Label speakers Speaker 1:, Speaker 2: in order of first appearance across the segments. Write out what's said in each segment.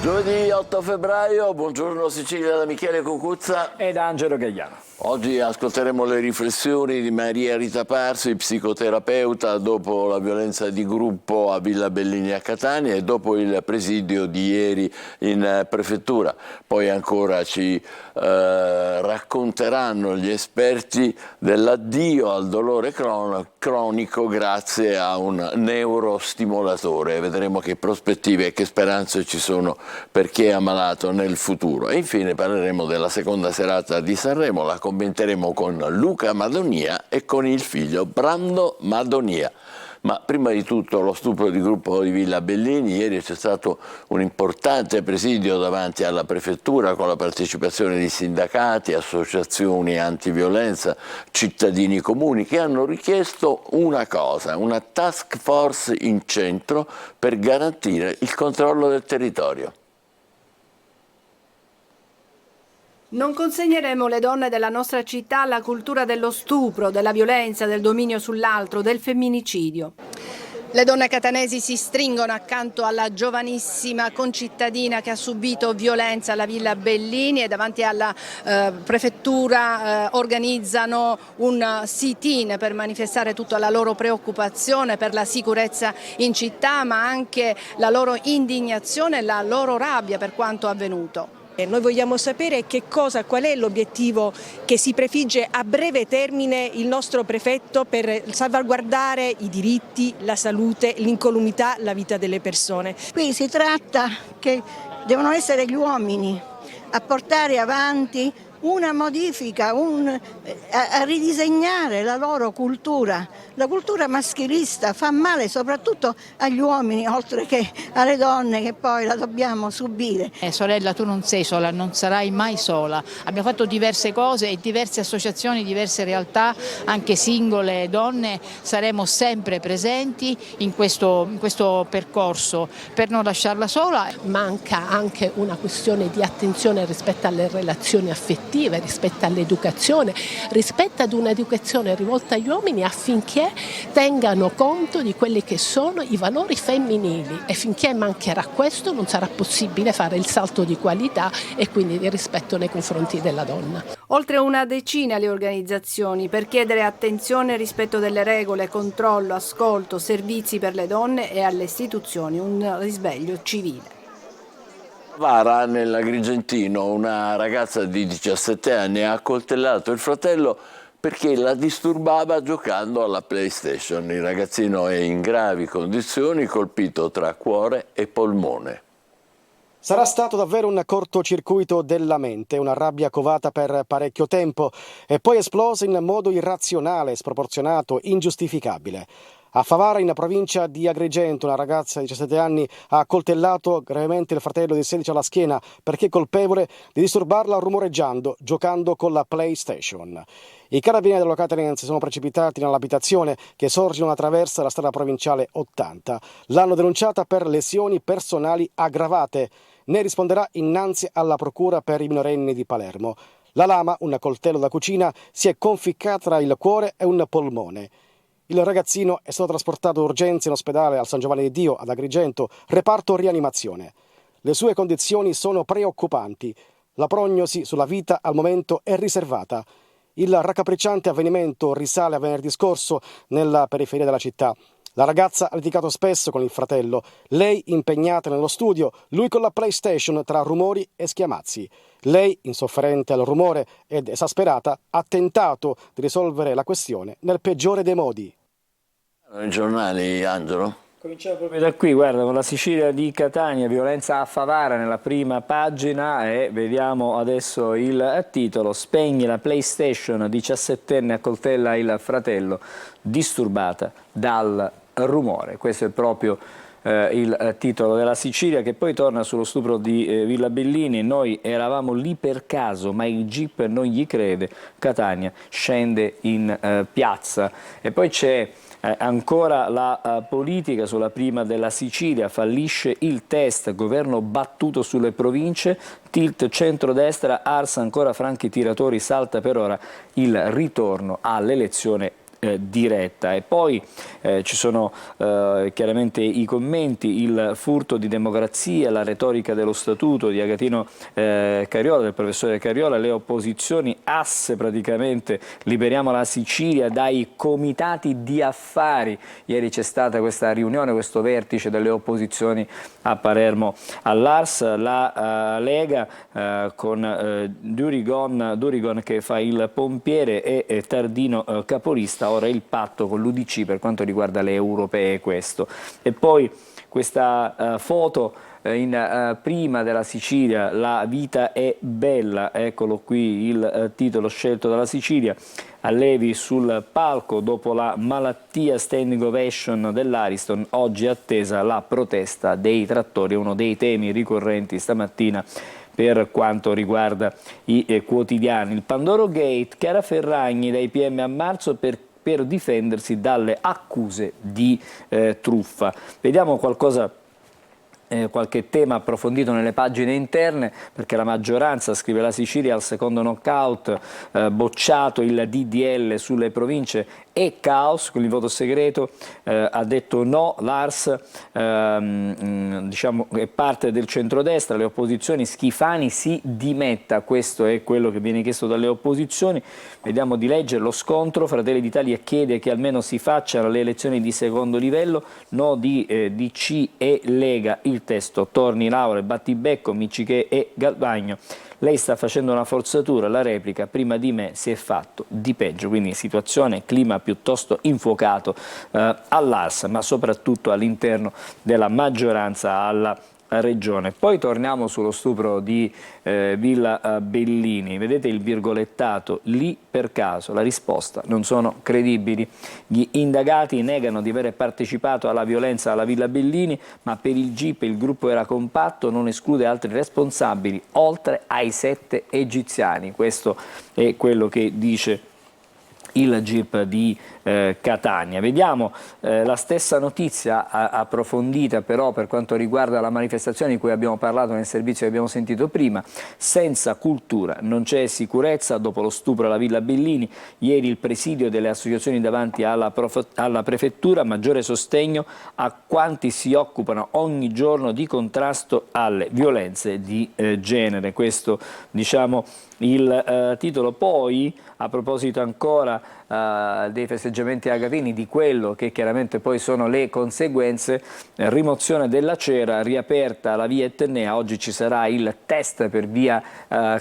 Speaker 1: Giovedì 8 febbraio, buongiorno Sicilia da Michele Cucuzza
Speaker 2: ed Angelo Gagliano.
Speaker 1: Oggi ascolteremo le riflessioni di Maria Rita Parsi, psicoterapeuta, dopo la violenza di gruppo a Villa Bellini a Catania e dopo il presidio di ieri in prefettura. Poi ancora ci racconteranno gli esperti dell'addio al dolore cronico grazie a un neurostimolatore. Vedremo che prospettive e che speranze ci sono per chi è ammalato nel futuro. E infine parleremo della seconda serata di Sanremo, la commenteremo con Luca Madonia e con il figlio Brando Madonia. Ma prima di tutto lo stupro di gruppo di Villa Bellini. Ieri c'è stato un importante presidio davanti alla prefettura con la partecipazione di sindacati, associazioni antiviolenza, cittadini comuni che hanno richiesto una cosa, una task force in centro per garantire il controllo del territorio.
Speaker 3: Non consegneremo le donne della nostra città alla cultura dello stupro, della violenza, del dominio sull'altro, del femminicidio. Le donne catanesi si stringono accanto alla giovanissima concittadina che ha subito violenza alla Villa Bellini e davanti alla prefettura organizzano un sit-in per manifestare tutta la loro preoccupazione per la sicurezza in città, ma anche la loro indignazione e la loro rabbia per quanto avvenuto.
Speaker 4: Noi vogliamo sapere qual è l'obiettivo che si prefigge a breve termine il nostro prefetto per salvaguardare i diritti, la salute, l'incolumità, la vita delle persone.
Speaker 5: Qui si tratta che devono essere gli uomini a portare avanti una modifica, a ridisegnare la loro cultura. La cultura maschilista fa male soprattutto agli uomini, oltre che alle donne che poi la dobbiamo subire.
Speaker 6: Sorella, tu non sei sola, non sarai mai sola. Abbiamo fatto diverse cose e diverse associazioni, diverse realtà, anche singole donne. Saremo sempre presenti in questo percorso per non lasciarla sola.
Speaker 7: Manca anche una questione di attenzione rispetto alle relazioni affettive, rispetto all'educazione, rispetto ad un'educazione rivolta agli uomini affinché tengano conto di quelli che sono i valori femminili, e finché mancherà questo non sarà possibile fare il salto di qualità e quindi di rispetto nei confronti della donna.
Speaker 3: Oltre una decina le organizzazioni per chiedere attenzione, rispetto delle regole, controllo, ascolto, servizi per le donne e alle istituzioni, un risveglio civile.
Speaker 1: Vara nell'Agrigentino, una ragazza di 17 anni ha accoltellato il fratello perché la disturbava giocando alla PlayStation. Il ragazzino è in gravi condizioni, colpito tra cuore e polmone.
Speaker 8: Sarà stato davvero un cortocircuito della mente, una rabbia covata per parecchio tempo e poi esplosa in modo irrazionale, sproporzionato, ingiustificabile. A Favara, in provincia di Agrigento, una ragazza di 17 anni ha accoltellato gravemente il fratello di 16 alla schiena perché colpevole di disturbarla rumoreggiando, giocando con la PlayStation. I carabinieri dello Catanense sono precipitati nell'abitazione che sorge in una traversa della strada provinciale 80. L'hanno denunciata per lesioni personali aggravate. Ne risponderà innanzi alla procura per i minorenni di Palermo. La lama, un coltello da cucina, si è conficcata tra il cuore e un polmone. Il ragazzino è stato trasportato d'urgenza in ospedale al San Giovanni di Dio ad Agrigento, reparto rianimazione. Le sue condizioni sono preoccupanti. La prognosi sulla vita al momento è riservata. Il raccapricciante avvenimento risale a venerdì scorso nella periferia della città. La ragazza ha litigato spesso con il fratello, lei impegnata nello studio, lui con la PlayStation tra rumori e schiamazzi. Lei, insofferente al rumore ed esasperata, ha tentato di risolvere la questione nel peggiore dei modi.
Speaker 1: I giornali, Angelo?
Speaker 2: Cominciamo proprio da qui, guarda, con la Sicilia di Catania, violenza a Favara nella prima pagina e vediamo adesso il titolo: spegni la PlayStation, 17enne accoltella il fratello, disturbata dal rumore. Questo è proprio il titolo della Sicilia, che poi torna sullo stupro di Villa Bellini. Noi eravamo lì per caso, ma il GIP non gli crede. Catania scende in piazza. E poi c'è ancora la politica sulla prima della Sicilia, fallisce il test, governo battuto sulle province, tilt centrodestra, Ars ancora franchi tiratori, salta per ora il ritorno all'elezione diretta. E poi ci sono chiaramente i commenti, il furto di democrazia, la retorica dello statuto di Agatino Cariola, del professore Cariola, le opposizioni, asse praticamente, liberiamo la Sicilia dai comitati di affari. Ieri c'è stata questa riunione, questo vertice delle opposizioni a Palermo all'Ars, la Lega con Durigon che fa il pompiere e Tardino capolista, ora il patto con l'UDC per quanto riguarda le europee questo. E poi questa foto in prima della Sicilia, la vita è bella, eccolo qui il titolo scelto dalla Sicilia. Allevi sul palco dopo la malattia standing ovation dell'Ariston, oggi è attesa la protesta dei trattori, uno dei temi ricorrenti stamattina per quanto riguarda i quotidiani. Il Pandoro Gate, Chiara Ferragni dai PM a marzo per difendersi dalle accuse di truffa. Vediamo qualche tema approfondito nelle pagine interne, perché la maggioranza, scrive la Sicilia, al secondo knockout, bocciato il DDL sulle province e caos con il voto segreto, ha detto no l'Ars, diciamo che parte del centrodestra, le opposizioni, Schifani si dimetta, questo è quello che viene chiesto dalle opposizioni. Vediamo di leggere lo scontro, Fratelli d'Italia chiede che almeno si facciano le elezioni di secondo livello, no di DC e Lega, il testo torni Laura, Battibecco, Miccichè e Galvagno. Lei sta facendo una forzatura, la replica, prima di me si è fatto di peggio, quindi situazione, clima piuttosto infuocato all'Ars, ma soprattutto all'interno della maggioranza alla Regione. Poi torniamo sullo stupro di Villa Bellini, vedete il virgolettato, lì per caso, la risposta, non sono credibili. Gli indagati negano di aver partecipato alla violenza alla Villa Bellini, ma per il GIP il gruppo era compatto, non esclude altri responsabili, oltre ai 7 egiziani. Questo è quello che dice il GIP di Catania. Vediamo la stessa notizia approfondita però per quanto riguarda la manifestazione di cui abbiamo parlato nel servizio che abbiamo sentito prima. Senza cultura non c'è sicurezza dopo lo stupro alla Villa Bellini. Ieri il presidio delle associazioni davanti alla prefettura, maggiore sostegno a quanti si occupano ogni giorno di contrasto alle violenze di genere. Questo diciamo il titolo. Poi a proposito ancora dei festeggiamenti agatini, di quello che chiaramente poi sono le conseguenze, rimozione della cera, riaperta la via Etnea, oggi ci sarà il test per via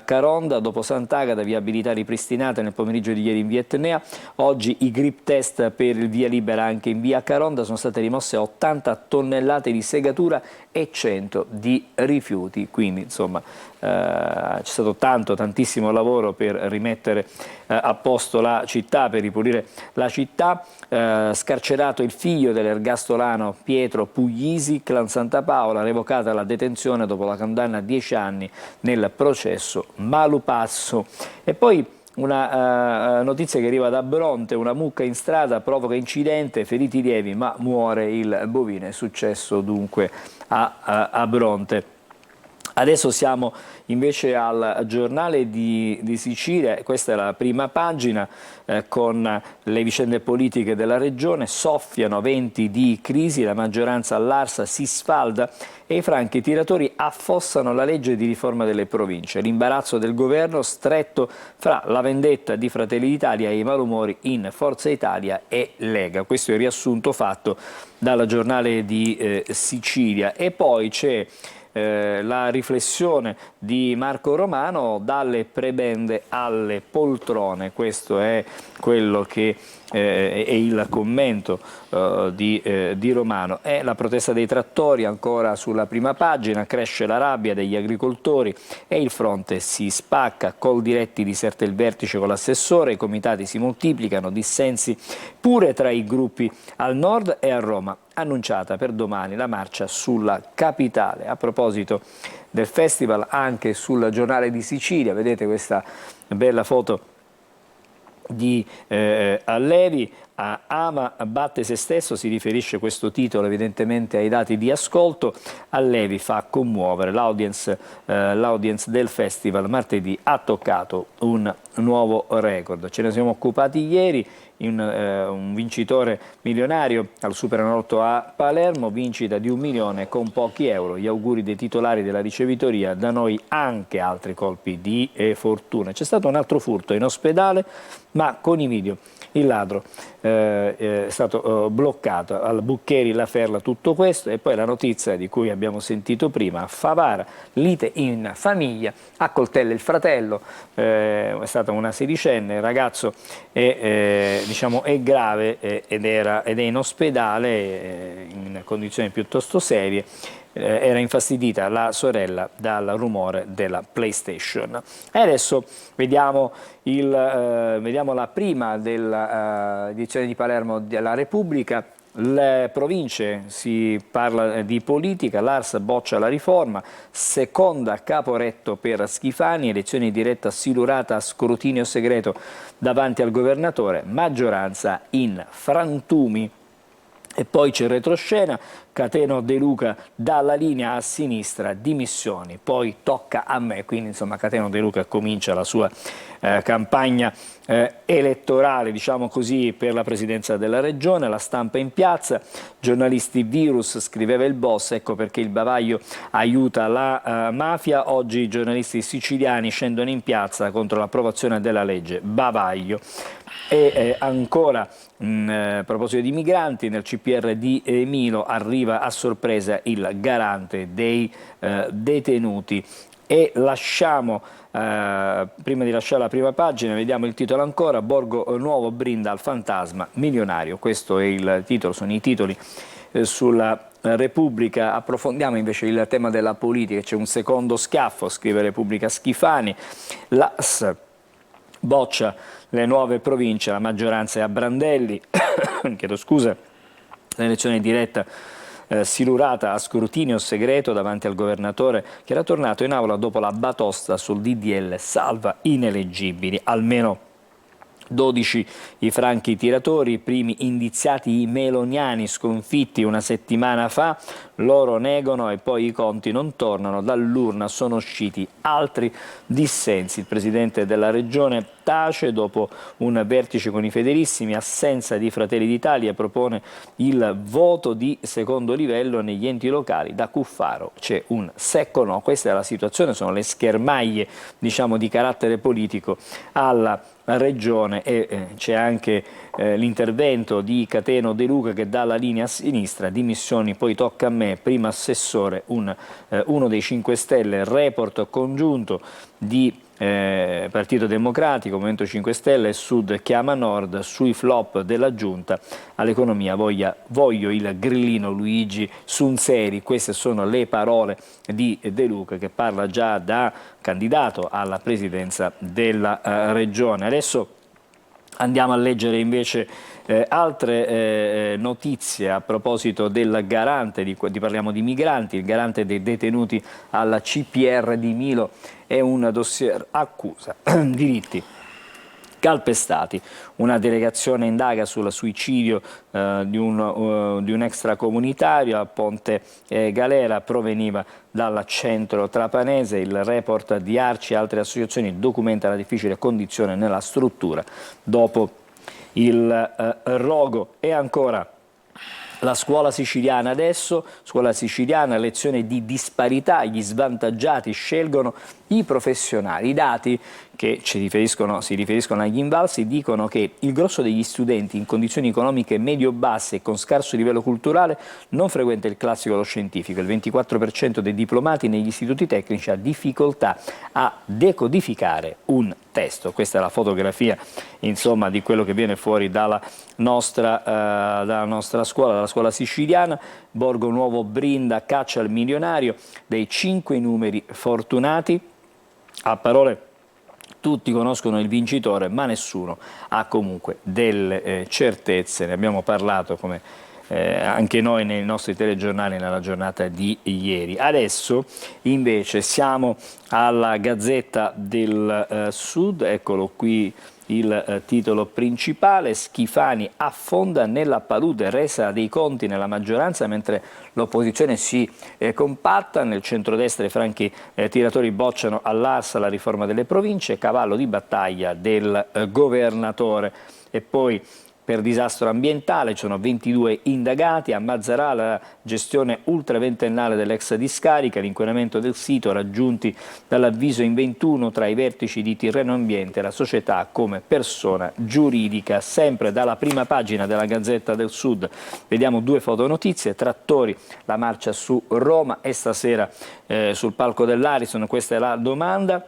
Speaker 2: Caronda, dopo Sant'Agata viabilità ripristinata nel pomeriggio di ieri in via Etnea, oggi i grip test per il via libera anche in via Caronda, sono state rimosse 80 tonnellate di segatura e 100 di rifiuti, quindi insomma c'è stato tantissimo lavoro per rimettere a posto la città, per ripulire la città. Scarcerato il figlio dell'ergastolano Pietro Puglisi, clan Santa Paola, revocata la detenzione dopo la condanna a 10 anni nel processo Malupasso. E poi una notizia che arriva da Bronte, una mucca in strada provoca incidente, feriti lievi ma muore il bovino, è successo dunque a Bronte. Adesso siamo invece al giornale di Sicilia, questa è la prima pagina con le vicende politiche della regione, soffiano venti di crisi, la maggioranza all'Arsa si sfalda e i franchi tiratori affossano la legge di riforma delle province, l'imbarazzo del governo stretto fra la vendetta di Fratelli d'Italia e i malumori in Forza Italia e Lega. Questo è il riassunto fatto dal giornale di Sicilia. E poi c'è la riflessione di Marco Romano, dalle prebende alle poltrone, questo è quello che è il commento di Romano. È la protesta dei trattori ancora sulla prima pagina, cresce la rabbia degli agricoltori e il fronte si spacca, Coldiretti diserta il vertice con l'assessore, i comitati si moltiplicano, dissensi pure tra i gruppi al nord e a Roma. Annunciata per domani la marcia sulla capitale. A proposito del festival, anche sul giornale di Sicilia, vedete questa bella foto di Allevi, ama, batte se stesso, si riferisce questo titolo evidentemente ai dati di ascolto. Allevi fa commuovere, l'audience del festival martedì ha toccato un nuovo record. Ce ne siamo occupati ieri, un vincitore milionario al Superenalotto a Palermo, vincita di 1 milione con pochi euro. Gli auguri dei titolari della ricevitoria, da noi anche altri colpi di fortuna. C'è stato un altro furto in ospedale, ma con i video. Il ladro è stato bloccato al Buccheri, La Ferla, tutto questo, e poi la notizia di cui abbiamo sentito prima, a Favara, lite in famiglia, accoltella il fratello, è stata una sedicenne, il ragazzo è grave ed è in ospedale in condizioni piuttosto serie. Era infastidita la sorella dal rumore della PlayStation. E adesso vediamo la prima dell'edizione di Palermo della Repubblica. Le province, si parla di politica, l'Ars boccia la riforma, seconda caporetto per Schifani, elezione diretta silurata a scrutinio segreto davanti al governatore, maggioranza in frantumi. E poi c'è retroscena, Cateno De Luca dalla linea a sinistra, dimissioni, poi tocca a me, quindi insomma Cateno De Luca comincia la sua campagna elettorale, diciamo così, per la presidenza della regione. La Stampa in piazza, giornalisti virus, scriveva il Boss, ecco perché il bavaglio aiuta la mafia. Oggi i giornalisti siciliani scendono in piazza contro l'approvazione della legge bavaglio. E ancora, a proposito di migranti, nel CPR di Milo arriva a sorpresa il garante dei detenuti. E lasciamo, prima di lasciare la prima pagina, vediamo il titolo ancora: Borgo Nuovo brinda al fantasma milionario. Questo è il titolo, sono i titoli sulla Repubblica. Approfondiamo invece il tema della politica. C'è un secondo schiaffo, scrive Repubblica Schifani. L'AS boccia le nuove province, la maggioranza è a Brandelli, chiedo scusa, l'elezione diretta silurata a scrutinio segreto davanti al governatore, che era tornato in aula dopo la batosta sul DDL salva ineleggibili. Almeno 12 i franchi tiratori, primi indiziati i meloniani sconfitti una settimana fa, loro negano e poi i conti non tornano, dall'urna sono usciti altri dissensi. Il presidente della regione tace dopo un vertice con i Federissimi, assenza di Fratelli d'Italia, propone il voto di secondo livello negli enti locali. Da Cuffaro c'è un secco no. Questa è la situazione, sono le schermaglie, diciamo, di carattere politico alla regione, e c'è anche l'intervento di Cateno De Luca che dà la linea a sinistra, dimissioni, poi tocca a me, prima assessore, uno dei 5 Stelle, report congiunto di Partito Democratico, Movimento 5 Stelle e Sud chiama Nord sui flop della giunta all'economia. Voglio il grillino Luigi Sunseri. Queste sono le parole di De Luca, che parla già da candidato alla presidenza della regione. Adesso andiamo a leggere invece altre notizie a proposito del garante, parliamo di migranti. Il garante dei detenuti alla CPR di Milo è un dossier accusa diritti calpestati. Una delegazione indaga sul suicidio di un extracomunitario a Ponte Galera, proveniva dal centro trapanese. Il report di Arci e altre associazioni documenta la difficile condizione nella struttura dopo il rogo. E ancora la scuola siciliana adesso, scuola siciliana, lezione di disparità, gli svantaggiati scelgono i professionali. I dati che si riferiscono agli invalsi dicono che il grosso degli studenti in condizioni economiche medio-basse e con scarso livello culturale non frequenta il classico o lo scientifico. Il 24% dei diplomati negli istituti tecnici ha difficoltà a decodificare un testo. Questa è la fotografia, insomma, di quello che viene fuori dalla nostra scuola, dalla scuola siciliana. Borgo Nuovo brinda, caccia al milionario, dei 5 numeri fortunati. A parole tutti conoscono il vincitore, ma nessuno ha comunque delle certezze. Ne abbiamo parlato come anche noi nei nostri telegiornali nella giornata di ieri. Adesso invece siamo alla Gazzetta del Sud, eccolo qui il titolo principale. Schifani affonda nella palude, resa dei conti nella maggioranza mentre l'opposizione si compatta. Nel centrodestra i franchi tiratori bocciano all'Ars la riforma delle province, cavallo di battaglia del governatore. E poi per disastro ambientale ci sono 22 indagati, a Mazarà la gestione ultraventennale dell'ex discarica, l'inquinamento del sito, raggiunti dall'avviso in 21 tra i vertici di Tirreno Ambiente e la società come persona giuridica. Sempre dalla prima pagina della Gazzetta del Sud vediamo due fotonotizie: trattori, la marcia su Roma, e stasera sul palco dell'Ariston, questa è la domanda.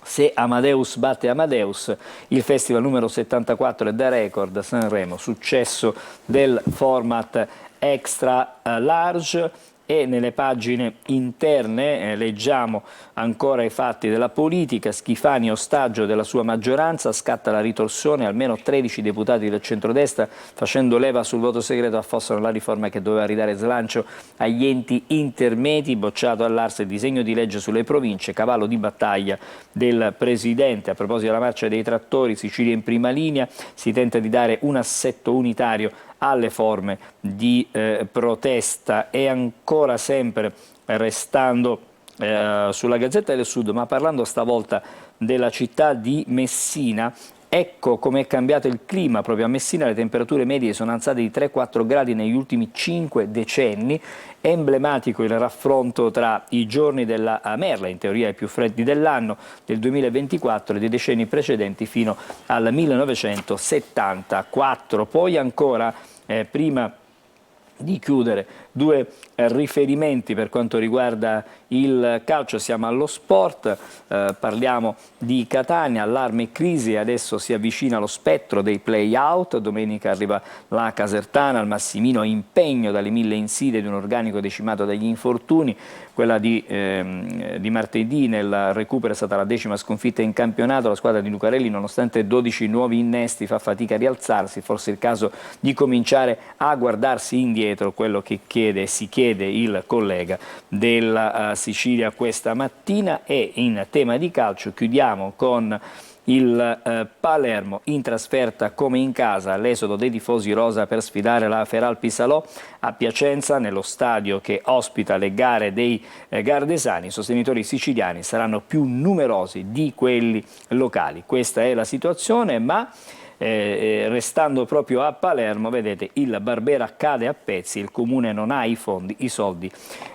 Speaker 2: Se Amadeus batte Amadeus, il festival numero 74 è da record. Sanremo, successo del format extra large. E nelle pagine interne leggiamo ancora i fatti della politica. Schifani ostaggio della sua maggioranza, scatta la ritorsione, almeno 13 deputati del centrodestra facendo leva sul voto segreto affossano la riforma che doveva ridare slancio agli enti intermedi. Bocciato all'Ars il disegno di legge sulle province, cavallo di battaglia del Presidente. A proposito della marcia dei trattori, Sicilia in prima linea, si tenta di dare un assetto unitario alle forme di protesta. E ancora sempre restando sulla Gazzetta del Sud, ma parlando stavolta della città di Messina, ecco come è cambiato il clima proprio a Messina. Le temperature medie sono alzate di 3-4 gradi negli ultimi 5 decenni. È emblematico il raffronto tra i giorni della Merla, in teoria i più freddi dell'anno, del 2024 e dei decenni precedenti fino al 1974. Poi ancora, prima di chiudere, due riferimenti per quanto riguarda il calcio. Siamo allo sport, parliamo di Catania, allarme e crisi, adesso si avvicina lo spettro dei play-out. Domenica arriva la Casertana, al Massimino impegno dalle 1000 insidie di un organico decimato dagli infortuni. Quella di martedì nel recupero è stata la 10ª sconfitta in campionato. La squadra di Lucarelli, nonostante 12 nuovi innesti, fa fatica a rialzarsi. Forse è il caso di cominciare a guardarsi indietro, quello che si chiede il collega della Sicilia questa mattina. E in tema di calcio chiudiamo con il Palermo in trasferta come in casa, l'esodo dei tifosi rosa per sfidare la Feralpi Salò a Piacenza, nello stadio che ospita le gare dei gardesani. I sostenitori siciliani saranno più numerosi di quelli locali. Questa è la situazione, ma restando proprio a Palermo, vedete, il Barbera cade a pezzi, il comune non ha i fondi, i soldi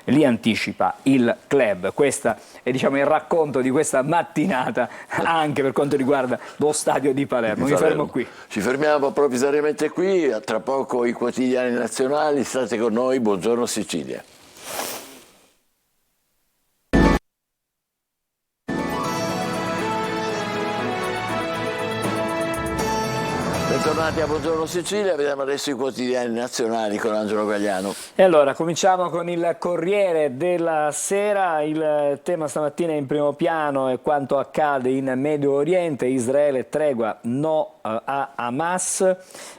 Speaker 2: li anticipa il club. Questo è, diciamo, il racconto di questa mattinata anche per quanto riguarda lo stadio di Palermo. Mi fermo qui.
Speaker 1: Ci fermiamo provvisoriamente qui, tra poco i quotidiani nazionali, state con noi, buongiorno Sicilia. Bentornati a Buongiorno Sicilia, vediamo adesso i quotidiani nazionali con Angelo Gagliano.
Speaker 2: E allora cominciamo con il Corriere della Sera. Il tema stamattina in primo piano è quanto accade in Medio Oriente. Israele tregua, no a Hamas.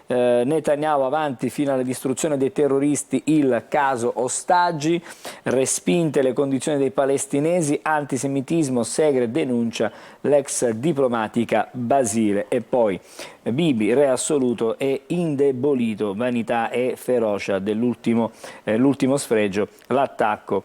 Speaker 2: Netanyahu avanti fino alla distruzione dei terroristi, il caso ostaggi, respinte le condizioni dei palestinesi, antisemitismo, Segre denuncia l'ex diplomatica Basile. E poi Bibi, re assoluto e indebolito, vanità e ferocia dell'ultimo sfregio, l'attacco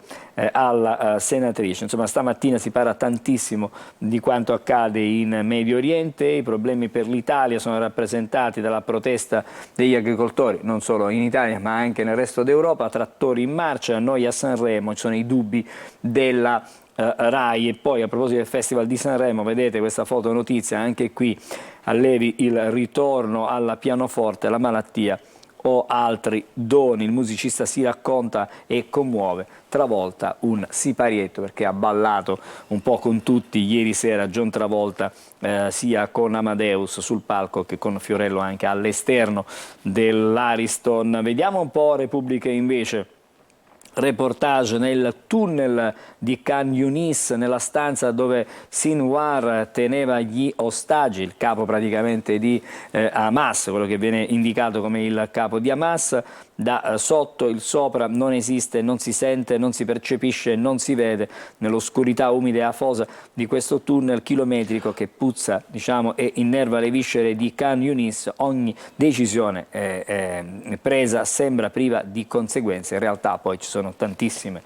Speaker 2: alla senatrice. Insomma, stamattina si parla tantissimo di quanto accade in Medio Oriente. I problemi per l'Italia sono rappresentati dalla protesta degli agricoltori, non solo in Italia ma anche nel resto d'Europa. Trattori in marcia, noi a Sanremo, ci sono i dubbi della RAI. E poi, a proposito del Festival di Sanremo, vedete questa foto notizia, anche qui allevi il ritorno alla pianoforte, la malattia o altri doni. Il musicista si racconta e commuove, Travolta un siparietto perché ha ballato un po' con tutti ieri sera John Travolta, sia con Amadeus sul palco che con Fiorello anche all'esterno dell'Ariston. Vediamo un po' Repubblica invece. reportage nel tunnel di Khan Yunis, nella stanza dove Sinwar teneva gli ostaggi, il capo praticamente di Hamas, quello che viene indicato come il capo di Hamas. Da sotto il sopra non esiste, non si sente, non si percepisce, non si vede nell'oscurità umida e afosa di questo tunnel chilometrico che puzza, diciamo, e innerva le viscere di Khan Yunis. Ogni decisione presa sembra priva di conseguenze, in realtà poi ci sono tantissime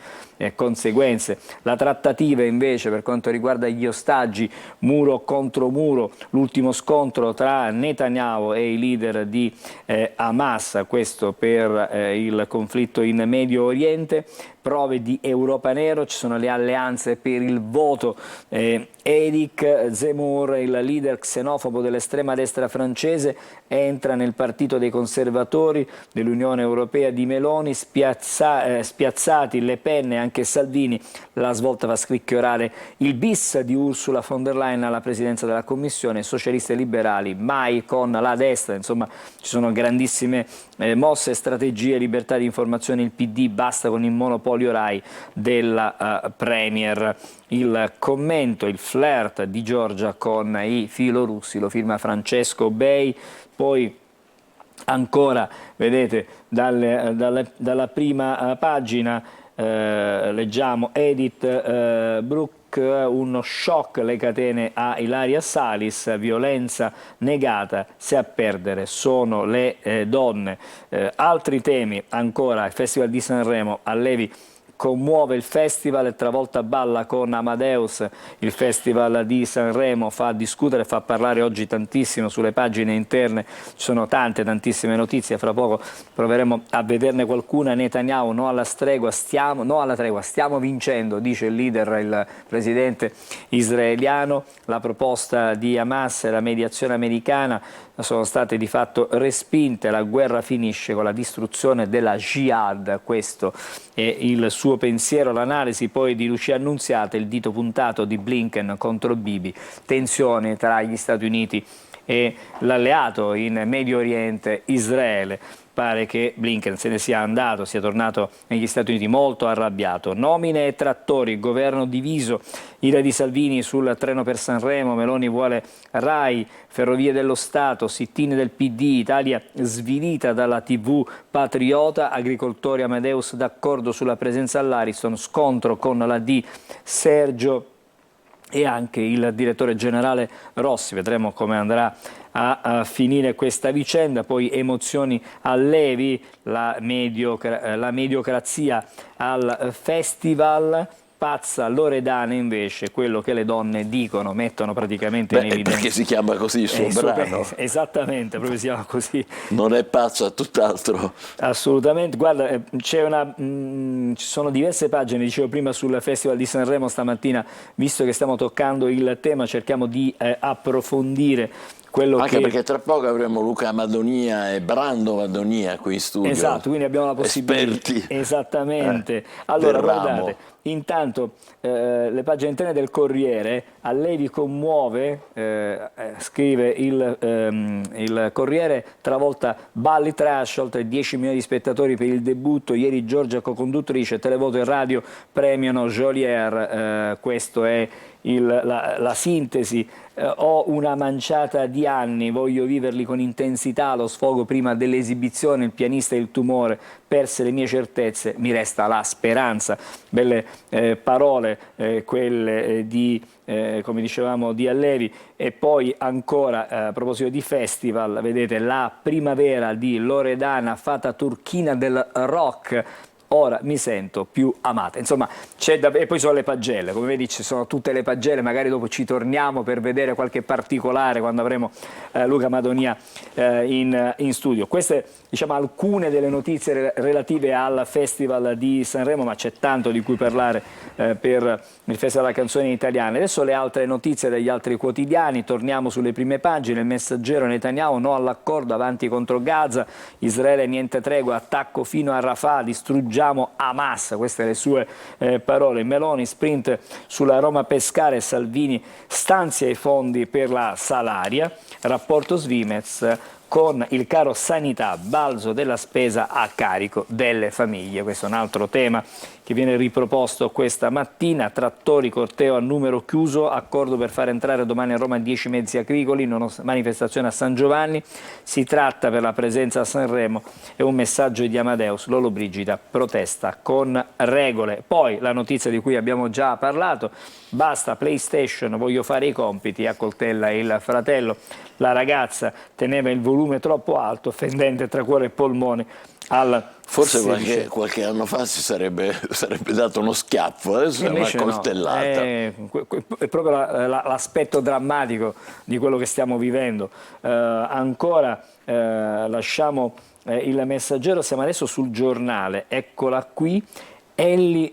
Speaker 2: conseguenze. La trattativa invece per quanto riguarda gli ostaggi, muro contro muro, l'ultimo scontro tra Netanyahu e i leader di Hamas, questo per il conflitto in Medio Oriente. Prove di Europa Nero, ci sono le alleanze per il voto. Eric Zemmour, il leader xenofobo dell'estrema destra francese, entra nel partito dei conservatori dell'Unione Europea di Meloni. Spiazzati Le Pen e anche Salvini, la svolta fa scricchiolare il bis di Ursula von der Leyen alla presidenza della Commissione. Socialisti e liberali mai con la destra, insomma ci sono grandissime mosse, strategie, libertà di informazione, il PD basta con il monopolio Rai della Premier. Il commento, il flirt di Giorgia con i filorussi lo firma Francesco Bei. Poi ancora, vedete, dalla prima pagina leggiamo Edith Bruck, uno shock, le catene a Ilaria Salis, violenza negata, se a perdere sono le donne. Altri temi ancora, il Festival di Sanremo, Allevi commuove il festival e Travolta balla con Amadeus. Il Festival di Sanremo fa discutere, fa parlare oggi tantissimo sulle pagine interne, ci sono tantissime notizie, fra poco proveremo a vederne qualcuna. Netanyahu no alla tregua, stiamo vincendo, dice il leader, il presidente israeliano. La proposta di Hamas e la mediazione americana sono state di fatto respinte, la guerra finisce con la distruzione della jihad, questo è il suo pensiero. L'analisi poi di Lucia Annunziata, il dito puntato di Blinken contro Bibi, tensione tra gli Stati Uniti e l'alleato in Medio Oriente, Israele. Pare che Blinken se ne sia andato, sia tornato negli Stati Uniti molto arrabbiato. Nomine e trattori, governo diviso, ira di Salvini sul treno per Sanremo, Meloni vuole Rai, Ferrovie dello Stato, sit-in del PD, Italia svilita dalla TV patriota, agricoltori Amadeus d'accordo sulla presenza all'Ariston, scontro con la D Sergio e anche il direttore generale Rossi. Vedremo come andrà a finire questa vicenda. Poi emozioni Allevi, la mediocrazia al festival. Pazza Loredana invece, quello che le donne dicono, mettono praticamente in evidenza.
Speaker 1: Perché si chiama così il suo brano.
Speaker 2: Esattamente, proprio si chiama così.
Speaker 1: Non è pazza, tutt'altro.
Speaker 2: Assolutamente, guarda, ci sono diverse pagine, dicevo prima sul Festival di Sanremo stamattina, visto che stiamo toccando il tema, cerchiamo di approfondire quello
Speaker 1: anche perché tra poco avremo Luca Madonia e Brando Madonia qui in studio.
Speaker 2: Esatto, quindi abbiamo la possibilità.
Speaker 1: Esperti.
Speaker 2: Esattamente. Allora, guardate, intanto le pagine interne del Corriere, Allevi commuove, scrive il Corriere, Travolta balli trash, oltre 10 milioni di spettatori per il debutto, ieri Giorgia co-conduttrice, Televoto e Radio premiano Jolier, questo è la sintesi. Ho una manciata di anni, voglio viverli con intensità, lo sfogo prima dell'esibizione, il pianista e il tumore, perse le mie certezze, mi resta la speranza. Belle parole quelle di, come dicevamo, di Allevi. E poi ancora a proposito di festival, vedete la primavera di Loredana, fata turchina del rock. Ora mi sento più amata. Insomma, e poi sono le pagelle, come vedi ci sono tutte le pagelle, magari dopo ci torniamo per vedere qualche particolare quando avremo Luca Madonia in studio. Queste, diciamo, alcune delle notizie relative al Festival di Sanremo, ma c'è tanto di cui parlare per il Festival della Canzone Italiana. Adesso le altre notizie dagli altri quotidiani, torniamo sulle prime pagine. Il Messaggero, Netanyahu no all'accordo, avanti contro Gaza, Israele niente tregua, attacco fino a Rafah, distruggiamo Hamas, queste le sue parole. Meloni sprint sulla Roma Pescara e Salvini stanzia i fondi per la Salaria. Rapporto Svimez, con il caro sanità, balzo della spesa a carico delle famiglie. Questo è un altro tema che viene riproposto questa mattina. Trattori, corteo a numero chiuso, accordo per far entrare domani a Roma 10 mezzi agricoli, manifestazione a San Giovanni. Si tratta per la presenza a Sanremo e un messaggio di Amadeus. Lollobrigida protesta con regole. Poi la notizia di cui abbiamo già parlato, basta PlayStation, voglio fare i compiti, accoltella il fratello. La ragazza teneva il volume troppo alto, fendente tra cuore e polmone.
Speaker 1: Forse qualche anno fa si sarebbe dato uno schiaffo, adesso è una coltellata.
Speaker 2: No, è proprio l'aspetto drammatico di quello che stiamo vivendo. Ancora lasciamo il Messaggero, siamo adesso sul Giornale, eccola qui. Elli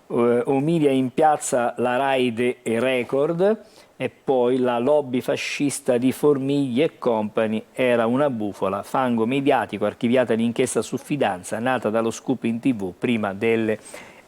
Speaker 2: umilia in piazza la Rai e Record. E poi la lobby fascista di Formigli e Company era una bufala, fango mediatico, archiviata l'inchiesta su Fidanza, nata dallo scoop in TV prima delle